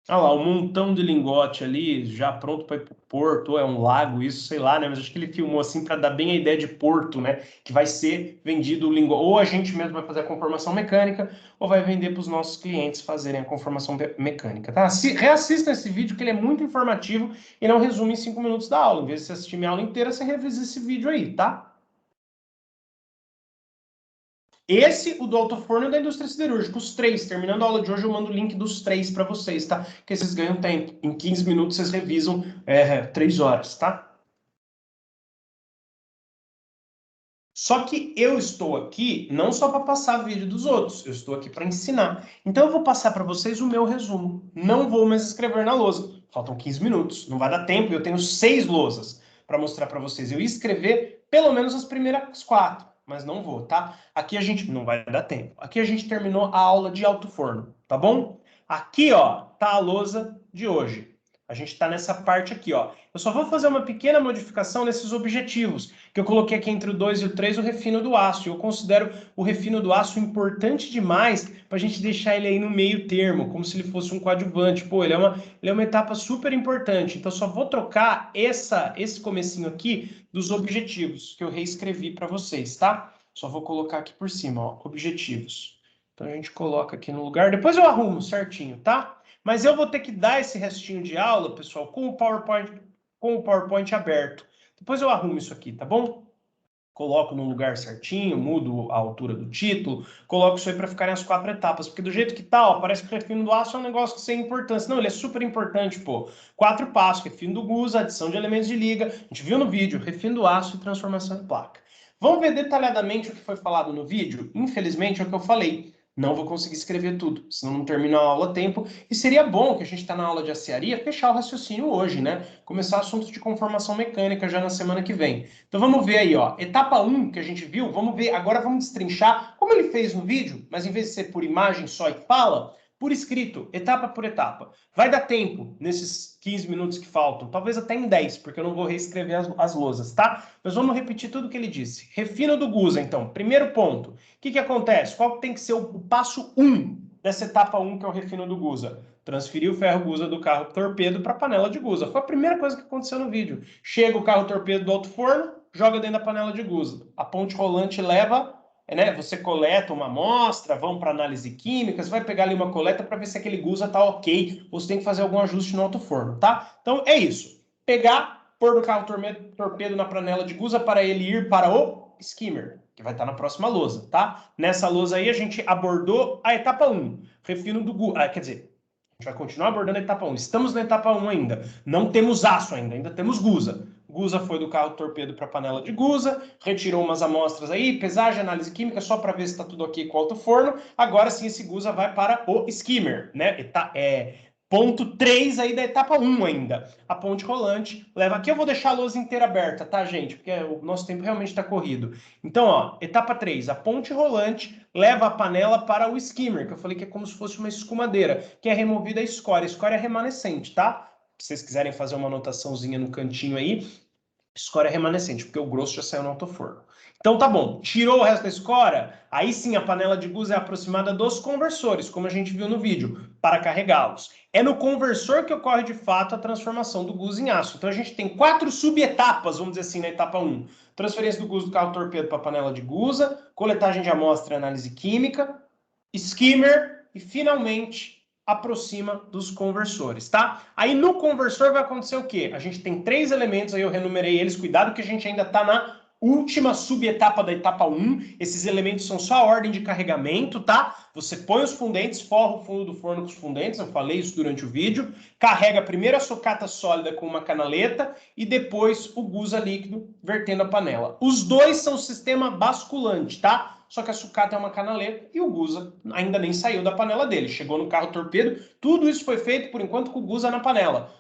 Ah lá, um montão de lingote ali, já pronto para ir para o porto, ou é um lago, isso, sei lá, né? Mas acho que ele filmou assim para dar bem a ideia de porto, né? Que vai ser vendido o lingote, ou a gente mesmo vai fazer a conformação mecânica, ou vai vender para os nossos clientes fazerem a conformação mecânica, tá? Reassista esse vídeo, que ele é muito informativo e não resume em 5 minutos da aula. Em vez de você assistir minha aula inteira, você revisa esse vídeo aí, tá? Esse, o do alto forno e o da indústria siderúrgica, os três. Terminando a aula de hoje, eu mando o link dos três para vocês, tá? Que vocês ganham tempo. Em 15 minutos vocês revisam 3 horas, tá? Só que eu estou aqui não só para passar vídeo dos outros, eu estou aqui para ensinar. Então eu vou passar para vocês o meu resumo. Não vou mais escrever na lousa. Faltam 15 minutos, não vai dar tempo. Eu tenho 6 lousas para mostrar para vocês. Eu ia escrever pelo menos as primeiras 4, mas não vou, tá? Aqui a gente não vai dar tempo. Aqui a gente terminou a aula de alto forno, tá bom? Aqui, ó, tá a lousa de hoje. A gente está nessa parte aqui, ó. Eu só vou fazer uma pequena modificação nesses objetivos, que eu coloquei aqui entre o 2 e o 3 o refino do aço. Eu considero o refino do aço importante demais para a gente deixar ele aí no meio termo, como se ele fosse um coadjuvante. Pô, ele é uma etapa super importante. Então, só vou trocar esse comecinho aqui dos objetivos, que eu reescrevi para vocês, tá? Só vou colocar aqui por cima, ó, objetivos. Então, a gente coloca aqui no lugar. Depois eu arrumo certinho, tá? Mas eu vou ter que dar esse restinho de aula, pessoal, com o PowerPoint aberto. Depois eu arrumo isso aqui, tá bom? Coloco no lugar certinho, mudo a altura do título, coloco isso aí para ficarem as 4 etapas, porque do jeito que tá, ó, parece que o refino do aço é um negócio sem importância. Não, ele é super importante, pô. 4 passos, refino do GUSA, adição de elementos de liga, a gente viu no vídeo, refino do aço e transformação em placa. Vamos ver detalhadamente o que foi falado no vídeo? Infelizmente, é o que eu falei. Não vou conseguir escrever tudo, senão não termino a aula a tempo. E seria bom que a gente está na aula de aciaria fechar o raciocínio hoje, né? Começar assuntos de conformação mecânica já na semana que vem. Então vamos ver aí, ó. Etapa 1 que a gente viu, vamos ver. Agora vamos destrinchar, como ele fez no vídeo, mas em vez de ser por imagem só e fala, por escrito, etapa por etapa. Vai dar tempo nesses 15 minutos que faltam, talvez até em 10, porque eu não vou reescrever as lousas, tá? Mas vamos repetir tudo que ele disse. Refino do GUSA, então. Primeiro ponto. O que acontece? Qual tem que ser o passo 1 dessa etapa 1, que é o refino do GUSA? Transferir o ferro GUSA do carro torpedo para a panela de GUSA. Foi a primeira coisa que aconteceu no vídeo. Chega o carro torpedo do alto forno, joga dentro da panela de GUSA. A ponte rolante leva, né? Você coleta uma amostra, vão para análise química, você vai pegar ali uma coleta para ver se aquele GUSA tá ok, ou você tem que fazer algum ajuste no alto forno, tá? Então é isso. Pegar, pôr no carro torpedo na panela de GUSA para ele ir para o skimmer, que vai estar na próxima lousa, tá? Nessa lousa aí a gente abordou a etapa 1, refino do GUSA, quer dizer, a gente vai continuar abordando a etapa 1. Estamos na etapa 1 ainda. Não temos aço ainda temos GUSA. GUSA foi do carro torpedo para a panela de GUSA, retirou umas amostras aí, pesagem, análise química, só para ver se está tudo ok com o alto forno. Agora sim, esse GUSA vai para o skimmer, né? Ponto 3 aí da etapa 1 ainda. A ponte rolante leva... Aqui eu vou deixar a lousa inteira aberta, tá, gente? Porque o nosso tempo realmente está corrido. Então, ó, etapa 3. A ponte rolante leva a panela para o skimmer, que eu falei que é como se fosse uma escumadeira, que é removida a escória. A escória é remanescente, tá? Se vocês quiserem fazer uma anotaçãozinha no cantinho aí, escória remanescente, porque o grosso já saiu no autoforno. Então tá bom, tirou o resto da escória, aí sim a panela de GUSA é aproximada dos conversores, como a gente viu no vídeo, para carregá-los. É no conversor que ocorre de fato a transformação do GUSA em aço. Então a gente tem 4 subetapas, vamos dizer assim, na etapa 1. Transferência do GUSA do carro torpedo para a panela de GUSA, coletagem de amostra e análise química, skimmer e finalmente aproxima dos conversores, tá? Aí no conversor vai acontecer o quê? A gente tem 3 elementos, aí eu renumerei eles, cuidado que a gente ainda está na última subetapa da etapa 1, esses elementos são só a ordem de carregamento, tá? Você põe os fundentes, forra o fundo do forno com os fundentes, eu falei isso durante o vídeo, carrega primeiro a sucata sólida com uma canaleta e depois o GUSA líquido vertendo a panela. Os dois são sistema basculante, tá? Só que a sucata é uma canaleta e o GUSA ainda nem saiu da panela dele. Chegou no carro torpedo, tudo isso foi feito por enquanto com o GUSA na panela.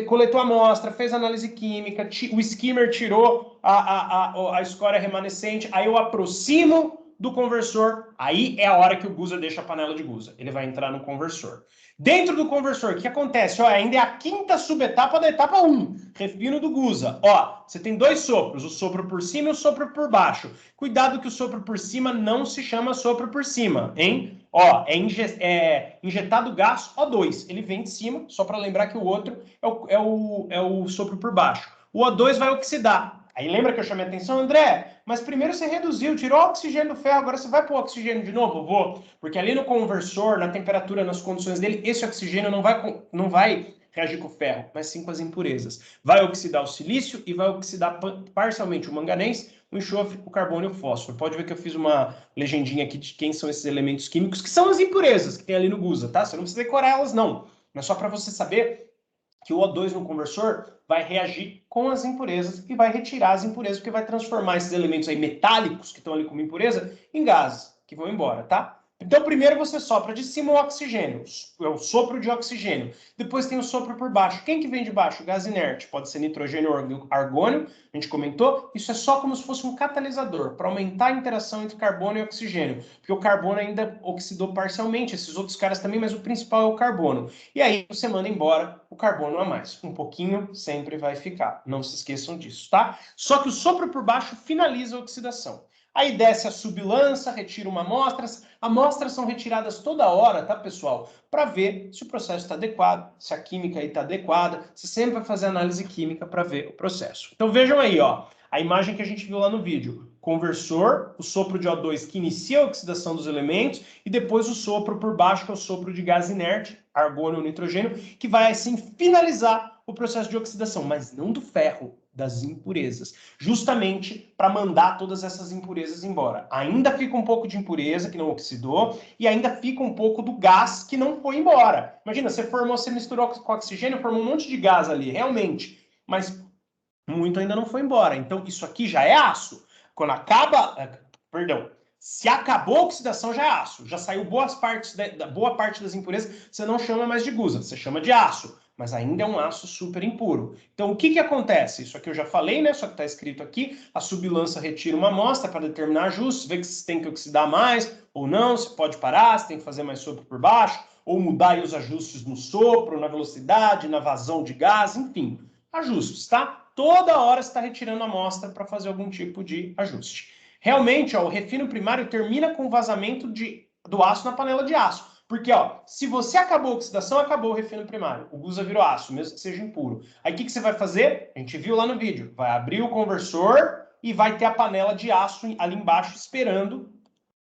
Coletou a amostra, fez análise química, o skimmer tirou a escória remanescente, aí eu aproximo do conversor, aí é a hora que o GUSA deixa a panela de GUSA. Ele vai entrar no conversor. Dentro do conversor, o que acontece? Ó, ainda é a 5ª subetapa da etapa 1, refino do GUSA. Ó, você tem 2 sopros, o sopro por cima e o sopro por baixo. Cuidado que o sopro por cima não se chama sopro por cima, hein? Ó, é injetado gás O2, ele vem de cima, só para lembrar que o outro é o sopro por baixo. O O2 vai oxidar. Aí lembra que eu chamei a atenção, André? Mas primeiro você reduziu, tirou o oxigênio do ferro, agora você vai pôr o oxigênio de novo? Vou. Porque ali no conversor, na temperatura, nas condições dele, esse oxigênio não vai reagir com o ferro, mas sim com as impurezas. Vai oxidar o silício e vai oxidar parcialmente o manganês, o enxofre, o carbono e o fósforo. Pode ver que eu fiz uma legendinha aqui de quem são esses elementos químicos, que são as impurezas que tem ali no Gusa, tá? Você não precisa decorar elas, não. Mas só para você saber que o O2 no conversor vai reagir com as impurezas e vai retirar as impurezas, porque vai transformar esses elementos aí metálicos que estão ali como impureza em gases, que vão embora, tá? Então, primeiro você sopra de cima o oxigênio, é o sopro de oxigênio. Depois tem o sopro por baixo. Quem que vem de baixo? O gás inerte. Pode ser nitrogênio ou argônio, a gente comentou. Isso é só como se fosse um catalisador, para aumentar a interação entre carbono e oxigênio. Porque o carbono ainda oxidou parcialmente, esses outros caras também, mas o principal é o carbono. E aí você manda embora o carbono a mais. Um pouquinho sempre vai ficar. Não se esqueçam disso, tá? Só que o sopro por baixo finaliza a oxidação. Aí desce a sublança, retira uma amostra. Amostras são retiradas toda hora, tá, pessoal? Para ver se o processo está adequado, se a química aí está adequada. Você sempre vai fazer análise química para ver o processo. Então vejam aí, ó, a imagem que a gente viu lá no vídeo. Conversor, o sopro de O2 que inicia a oxidação dos elementos e depois o sopro por baixo, que é o sopro de gás inerte, argônio ou nitrogênio, que vai assim finalizar o processo de oxidação, mas não do ferro, das impurezas, justamente para mandar todas essas impurezas embora. Ainda fica um pouco de impureza que não oxidou e ainda fica um pouco do gás que não foi embora. Imagina, você misturou com oxigênio, formou um monte de gás ali, realmente, mas muito ainda não foi embora. Então isso aqui já é aço. Quando acaba, perdão, se acabou a oxidação já é aço, já saiu boa parte das impurezas, você não chama mais de gusa, você chama de aço. Mas ainda é um aço super impuro. Então, o que acontece? Isso aqui eu já falei, né? Só que está escrito aqui. A sublança retira uma amostra para determinar ajustes, ver que se tem que oxidar mais ou não, se pode parar, se tem que fazer mais sopro por baixo, ou mudar aí os ajustes no sopro, na velocidade, na vazão de gás, enfim. Ajustes, tá? Toda hora você está retirando a amostra para fazer algum tipo de ajuste. Realmente, ó, o refino primário termina com o vazamento do aço na panela de aço. Porque, ó, se você acabou a oxidação, acabou o refino primário. O Gusa virou aço, mesmo que seja impuro. Aí o que você vai fazer? A gente viu lá no vídeo. Vai abrir o conversor e vai ter a panela de aço ali embaixo esperando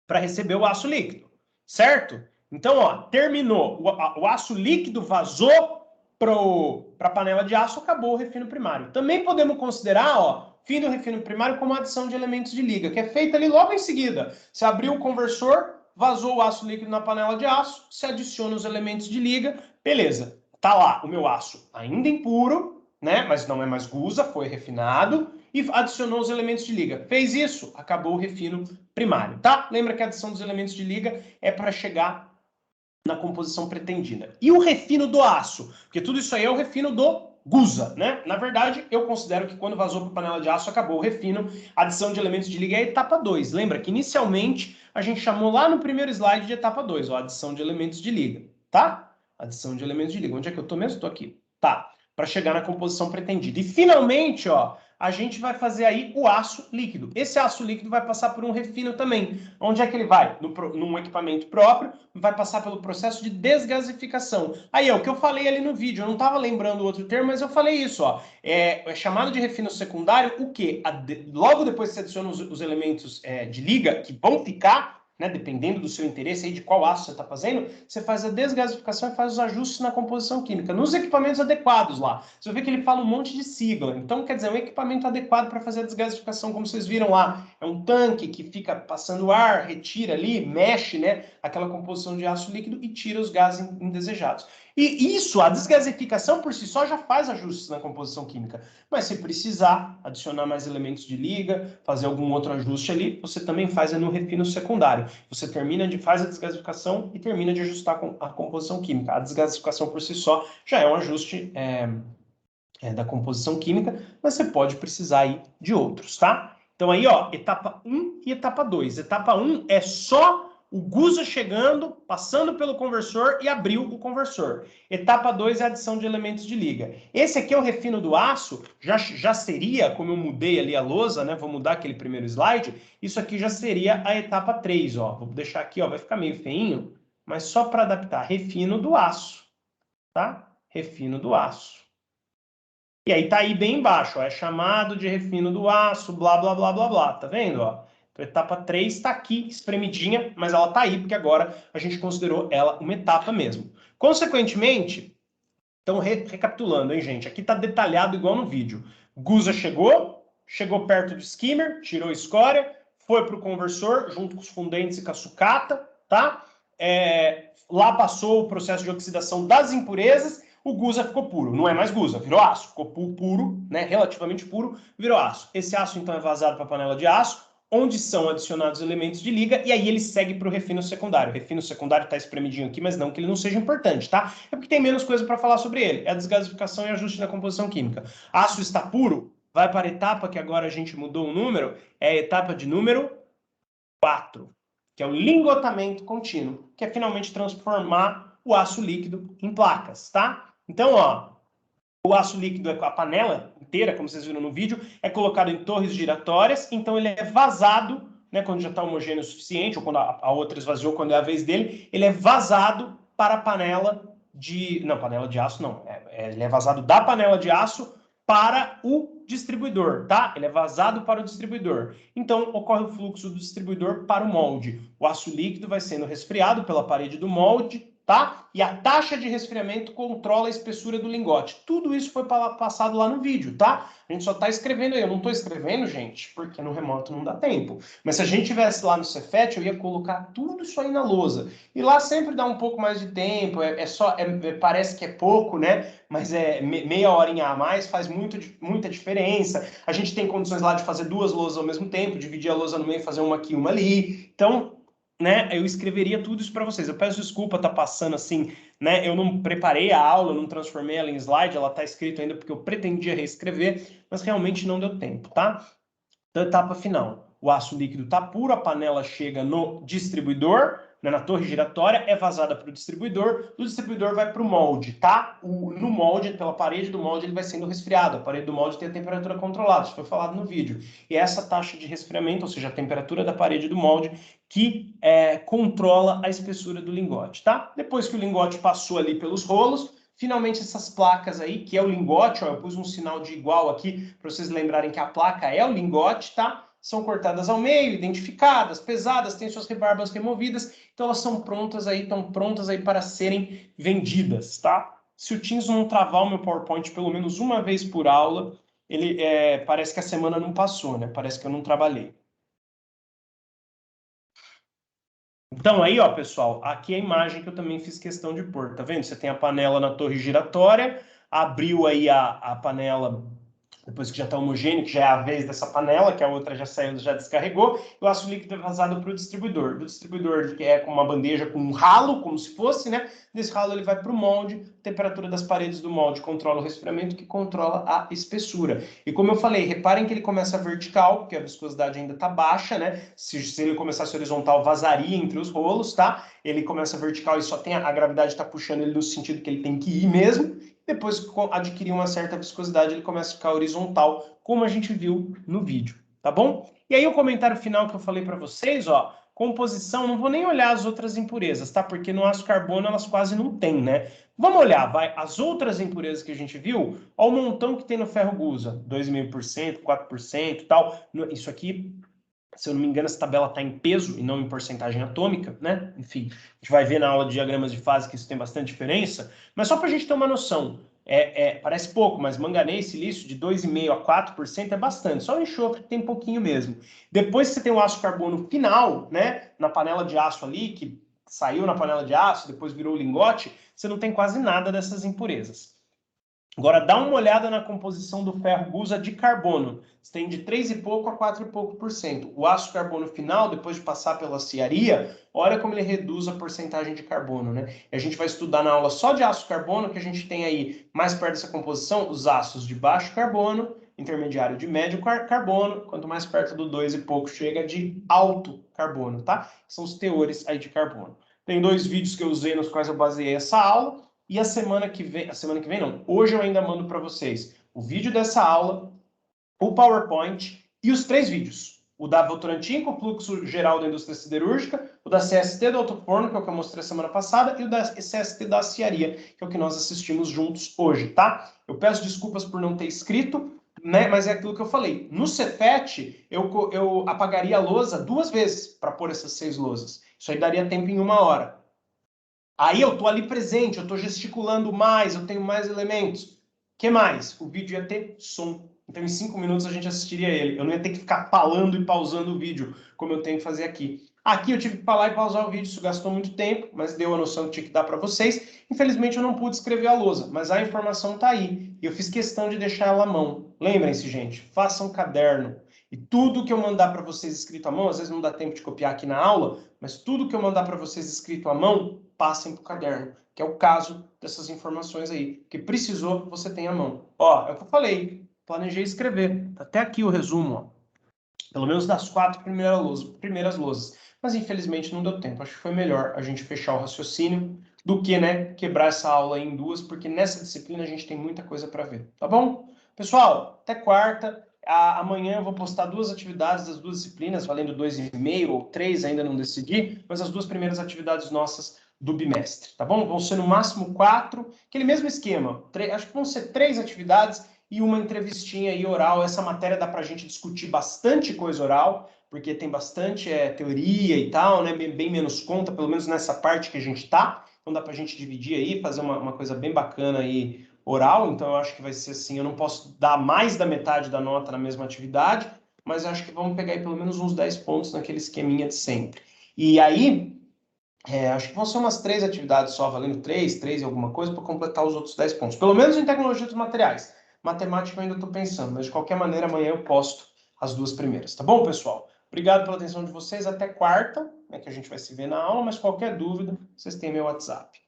para receber o aço líquido. Certo? Então, ó, terminou. O aço líquido vazou para a panela de aço, acabou o refino primário. Também podemos considerar, ó, fim do refino primário como adição de elementos de liga, que é feita ali logo em seguida. Você abriu o conversor, vazou o aço líquido na panela de aço, se adiciona os elementos de liga, beleza. Tá lá o meu aço ainda impuro, né? Mas não é mais Gusa, foi refinado, e adicionou os elementos de liga. Fez isso, acabou o refino primário, tá? Lembra que a adição dos elementos de liga é para chegar na composição pretendida. E o refino do aço? Porque tudo isso aí é o refino do Gusa, né? Na verdade, eu considero que quando vazou para a panela de aço, acabou o refino. A adição de elementos de liga é a etapa 2. Lembra que inicialmente a gente chamou lá no primeiro slide de etapa 2, ó, adição de elementos de liga, tá? Adição de elementos de liga. Onde é que eu tô mesmo? Tô aqui. Tá. Para chegar na composição pretendida. E finalmente, ó, a gente vai fazer aí o aço líquido. Esse aço líquido vai passar por um refino também. Onde é que ele vai? Num equipamento próprio, vai passar pelo processo de desgasificação. Aí, ó, o que eu falei ali no vídeo, eu não estava lembrando o outro termo, mas eu falei isso, ó. É chamado de refino secundário o quê? Logo depois que você adiciona os elementos de liga, que vão ficar, né, dependendo do seu interesse aí de qual aço você está fazendo, você faz a desgasificação e faz os ajustes na composição química, nos equipamentos adequados lá. Você vai ver que ele fala um monte de sigla. Então, quer dizer, é um equipamento adequado para fazer a desgasificação, como vocês viram lá. É um tanque que fica passando ar, retira ali, mexe, né, aquela composição de aço líquido e tira os gases indesejados. E isso, a desgasificação por si só já faz ajustes na composição química. Mas se precisar adicionar mais elementos de liga, fazer algum outro ajuste ali, você também faz no refino secundário. Você faz a desgasificação e termina de ajustar a composição química. A desgasificação por si só já é um ajuste da composição química, mas você pode precisar aí de outros, tá? Então aí, ó, etapa 1 e etapa 2. Etapa 1 é só o Gusa chegando, passando pelo conversor e abriu o conversor. Etapa 2 é a adição de elementos de liga. Esse aqui é o refino do aço, já seria, como eu mudei ali a lousa, né? Vou mudar aquele primeiro slide, isso aqui já seria a etapa 3, ó. Vou deixar aqui, ó, vai ficar meio feinho, mas só para adaptar, refino do aço, tá? Refino do aço. E aí tá aí bem embaixo, ó, é chamado de refino do aço, blá, blá, blá, blá, blá, tá vendo, ó? Então, etapa 3 está aqui, espremidinha, mas ela está aí, porque agora a gente considerou ela uma etapa mesmo. Consequentemente, Então, recapitulando, hein, gente? Aqui está detalhado igual no vídeo. Gusa chegou perto do skimmer, tirou a escória, foi para o conversor, junto com os fundentes e com a sucata, tá? Lá passou o processo de oxidação das impurezas, o Gusa ficou puro. Não é mais Gusa, virou aço. Ficou puro, né? Relativamente puro, virou aço. Esse aço, então, é vazado para a panela de aço, onde são adicionados elementos de liga, e aí ele segue para o refino secundário. O refino secundário está espremidinho aqui, mas não que ele não seja importante, tá? É porque tem menos coisa para falar sobre ele. É a desgasificação e ajuste na composição química. Aço está puro, vai para a etapa que agora a gente mudou o número, é a etapa de número 4, que é o lingotamento contínuo, que é finalmente transformar o aço líquido em placas, tá? Então, ó, o aço líquido, a panela inteira, como vocês viram no vídeo, é colocado em torres giratórias, então ele é vazado, né, quando já está homogêneo o suficiente, ou quando a outra esvaziou, quando é a vez dele, ele é vazado para a panela de... Não, panela de aço não. Ele é vazado da panela de aço para o distribuidor, tá? Ele é vazado para o distribuidor. Então, ocorre o fluxo do distribuidor para o molde. O aço líquido vai sendo resfriado pela parede do molde, tá? E a taxa de resfriamento controla a espessura do lingote. Tudo isso foi passado lá no vídeo, tá? A gente só tá escrevendo aí. Eu não tô escrevendo, gente, porque no remoto não dá tempo. Mas se a gente tivesse lá no Cefet, eu ia colocar tudo isso aí na lousa. E lá sempre dá um pouco mais de tempo. Parece que é pouco, né? Mas meia horinha a mais faz muita diferença. A gente tem condições lá de fazer 2 lousas ao mesmo tempo, dividir a lousa no meio, fazer uma aqui, uma ali. Então, né, eu escreveria tudo isso para vocês. Eu peço desculpa, tá passando assim, né? Eu não preparei a aula, não transformei ela em slide, ela tá escrita ainda porque eu pretendia reescrever, mas realmente não deu tempo, tá? Então, etapa final. O aço líquido está puro, a panela chega no distribuidor, né, na torre giratória, é vazada para o distribuidor, do distribuidor vai para o molde, tá? No molde, pela parede do molde, ele vai sendo resfriado. A parede do molde tem a temperatura controlada, isso foi falado no vídeo. E essa taxa de resfriamento, ou seja, a temperatura da parede do molde, que controla a espessura do lingote, tá? Depois que o lingote passou ali pelos rolos, finalmente essas placas aí, que é o lingote, ó, eu pus um sinal de igual aqui, para vocês lembrarem que a placa é o lingote, tá? São cortadas ao meio, identificadas, pesadas, têm suas rebarbas removidas, então elas são prontas aí, estão prontas aí para serem vendidas, tá? Se o Teams não travar o meu PowerPoint pelo menos uma vez por aula, ele parece que a semana não passou, né? Parece que eu não trabalhei. Então aí, ó, pessoal, aqui é a imagem que eu também fiz questão de pôr, tá vendo? Você tem a panela na torre giratória, abriu aí a panela, depois que já está homogêneo, que já é a vez dessa panela, que a outra já saiu, já descarregou, e o aço líquido é vazado para o distribuidor. Do distribuidor, que é com uma bandeja com um ralo, como se fosse, né? Desse ralo ele vai para o molde, a temperatura das paredes do molde controla o resfriamento, que controla a espessura. E como eu falei, reparem que ele começa vertical, porque a viscosidade ainda está baixa, né? Se ele começasse horizontal, vazaria entre os rolos, tá? Ele começa vertical e só tem a gravidade está puxando ele no sentido que ele tem que ir mesmo. Depois que adquirir uma certa viscosidade, ele começa a ficar horizontal, como a gente viu no vídeo, tá bom? E aí o comentário final que eu falei para vocês, ó, composição, não vou nem olhar as outras impurezas, tá? Porque no aço carbono elas quase não tem, né? Vamos olhar, vai, as outras impurezas que a gente viu, ó o montão que tem no ferro gusa, 2.000%, 4% e tal. Isso aqui, se eu não me engano, essa tabela está em peso e não em porcentagem atômica, né? Enfim, a gente vai ver na aula de diagramas de fase que isso tem bastante diferença, mas só para a gente ter uma noção, parece pouco, mas manganês, silício de 2,5% a 4% é bastante, só o enxofre tem pouquinho mesmo. Depois que você tem o aço carbono final, né, na panela de aço ali, que saiu na panela de aço, depois virou lingote, você não tem quase nada dessas impurezas. Agora, dá uma olhada na composição do ferro gusa de carbono. Você tem de 3 e pouco a 4 e pouco por cento. O aço carbono final, depois de passar pela cearia, olha como ele reduz a porcentagem de carbono, né? E a gente vai estudar na aula só de aço carbono, que a gente tem aí, mais perto dessa composição, os aços de baixo carbono, intermediário de médio carbono, quanto mais perto do 2 e pouco chega de alto carbono, tá? São os teores aí de carbono. Tem 2 vídeos que eu usei nos quais eu baseei essa aula. E a semana que vem não, hoje eu ainda mando para vocês o vídeo dessa aula, o PowerPoint e os 3 vídeos. O da Votorantim, com o fluxo geral da indústria siderúrgica, o da CST do Alto Forno, que é o que eu mostrei semana passada, e o da CST da aciaria, que é o que nós assistimos juntos hoje, tá? Eu peço desculpas por não ter escrito, né? Mas é aquilo que eu falei. No Cefet, eu apagaria a lousa 2 vezes para pôr essas 6 lousas. Isso aí daria tempo em 1 hora. Aí eu tô ali presente, eu tô gesticulando mais, eu tenho mais elementos. O que mais? O vídeo ia ter som. Então, em 5 minutos a gente assistiria ele. Eu não ia ter que ficar falando e pausando o vídeo, como eu tenho que fazer aqui. Aqui eu tive que falar e pausar o vídeo, isso gastou muito tempo, mas deu a noção que tinha que dar para vocês. Infelizmente eu não pude escrever a lousa, mas a informação está aí. E eu fiz questão de deixar ela à mão. Lembrem-se, gente, façam caderno. E tudo que eu mandar para vocês escrito à mão, às vezes não dá tempo de copiar aqui na aula, mas tudo que eu mandar para vocês escrito à mão, passem para o caderno, que é o caso dessas informações aí. Que precisou, você tem à mão. Ó, é o que eu falei, planejei escrever. Tá até aqui o resumo, ó. Pelo menos das 4 primeiras lousas. Mas infelizmente não deu tempo. Acho que foi melhor a gente fechar o raciocínio do que, né, quebrar essa aula em duas, porque nessa disciplina a gente tem muita coisa para ver. Tá bom? Pessoal, até quarta. Amanhã eu vou postar 2 atividades das 2 disciplinas, valendo 2,5 ou 3, ainda não decidi, mas as 2 primeiras atividades nossas do bimestre, tá bom? Vão ser no máximo 4, aquele mesmo esquema. Acho que vão ser 3 atividades e uma entrevistinha aí oral. Essa matéria dá para a gente discutir bastante coisa oral, porque tem bastante teoria e tal, né? Bem menos conta, pelo menos nessa parte que a gente tá. Então dá para a gente dividir aí, fazer uma coisa bem bacana aí oral. Então eu acho que vai ser assim, eu não posso dar mais da metade da nota na mesma atividade, mas eu acho que vamos pegar aí pelo menos uns 10 pontos naquele esqueminha de sempre. E aí, acho que vão ser umas 3 atividades só, valendo 3 e alguma coisa, para completar os outros 10 pontos. Pelo menos em tecnologia dos materiais. Matemática eu ainda estou pensando, mas de qualquer maneira amanhã eu posto as 2 primeiras. Tá bom, pessoal? Obrigado pela atenção de vocês. Até quarta, né, que a gente vai se ver na aula, mas qualquer dúvida, vocês têm meu WhatsApp.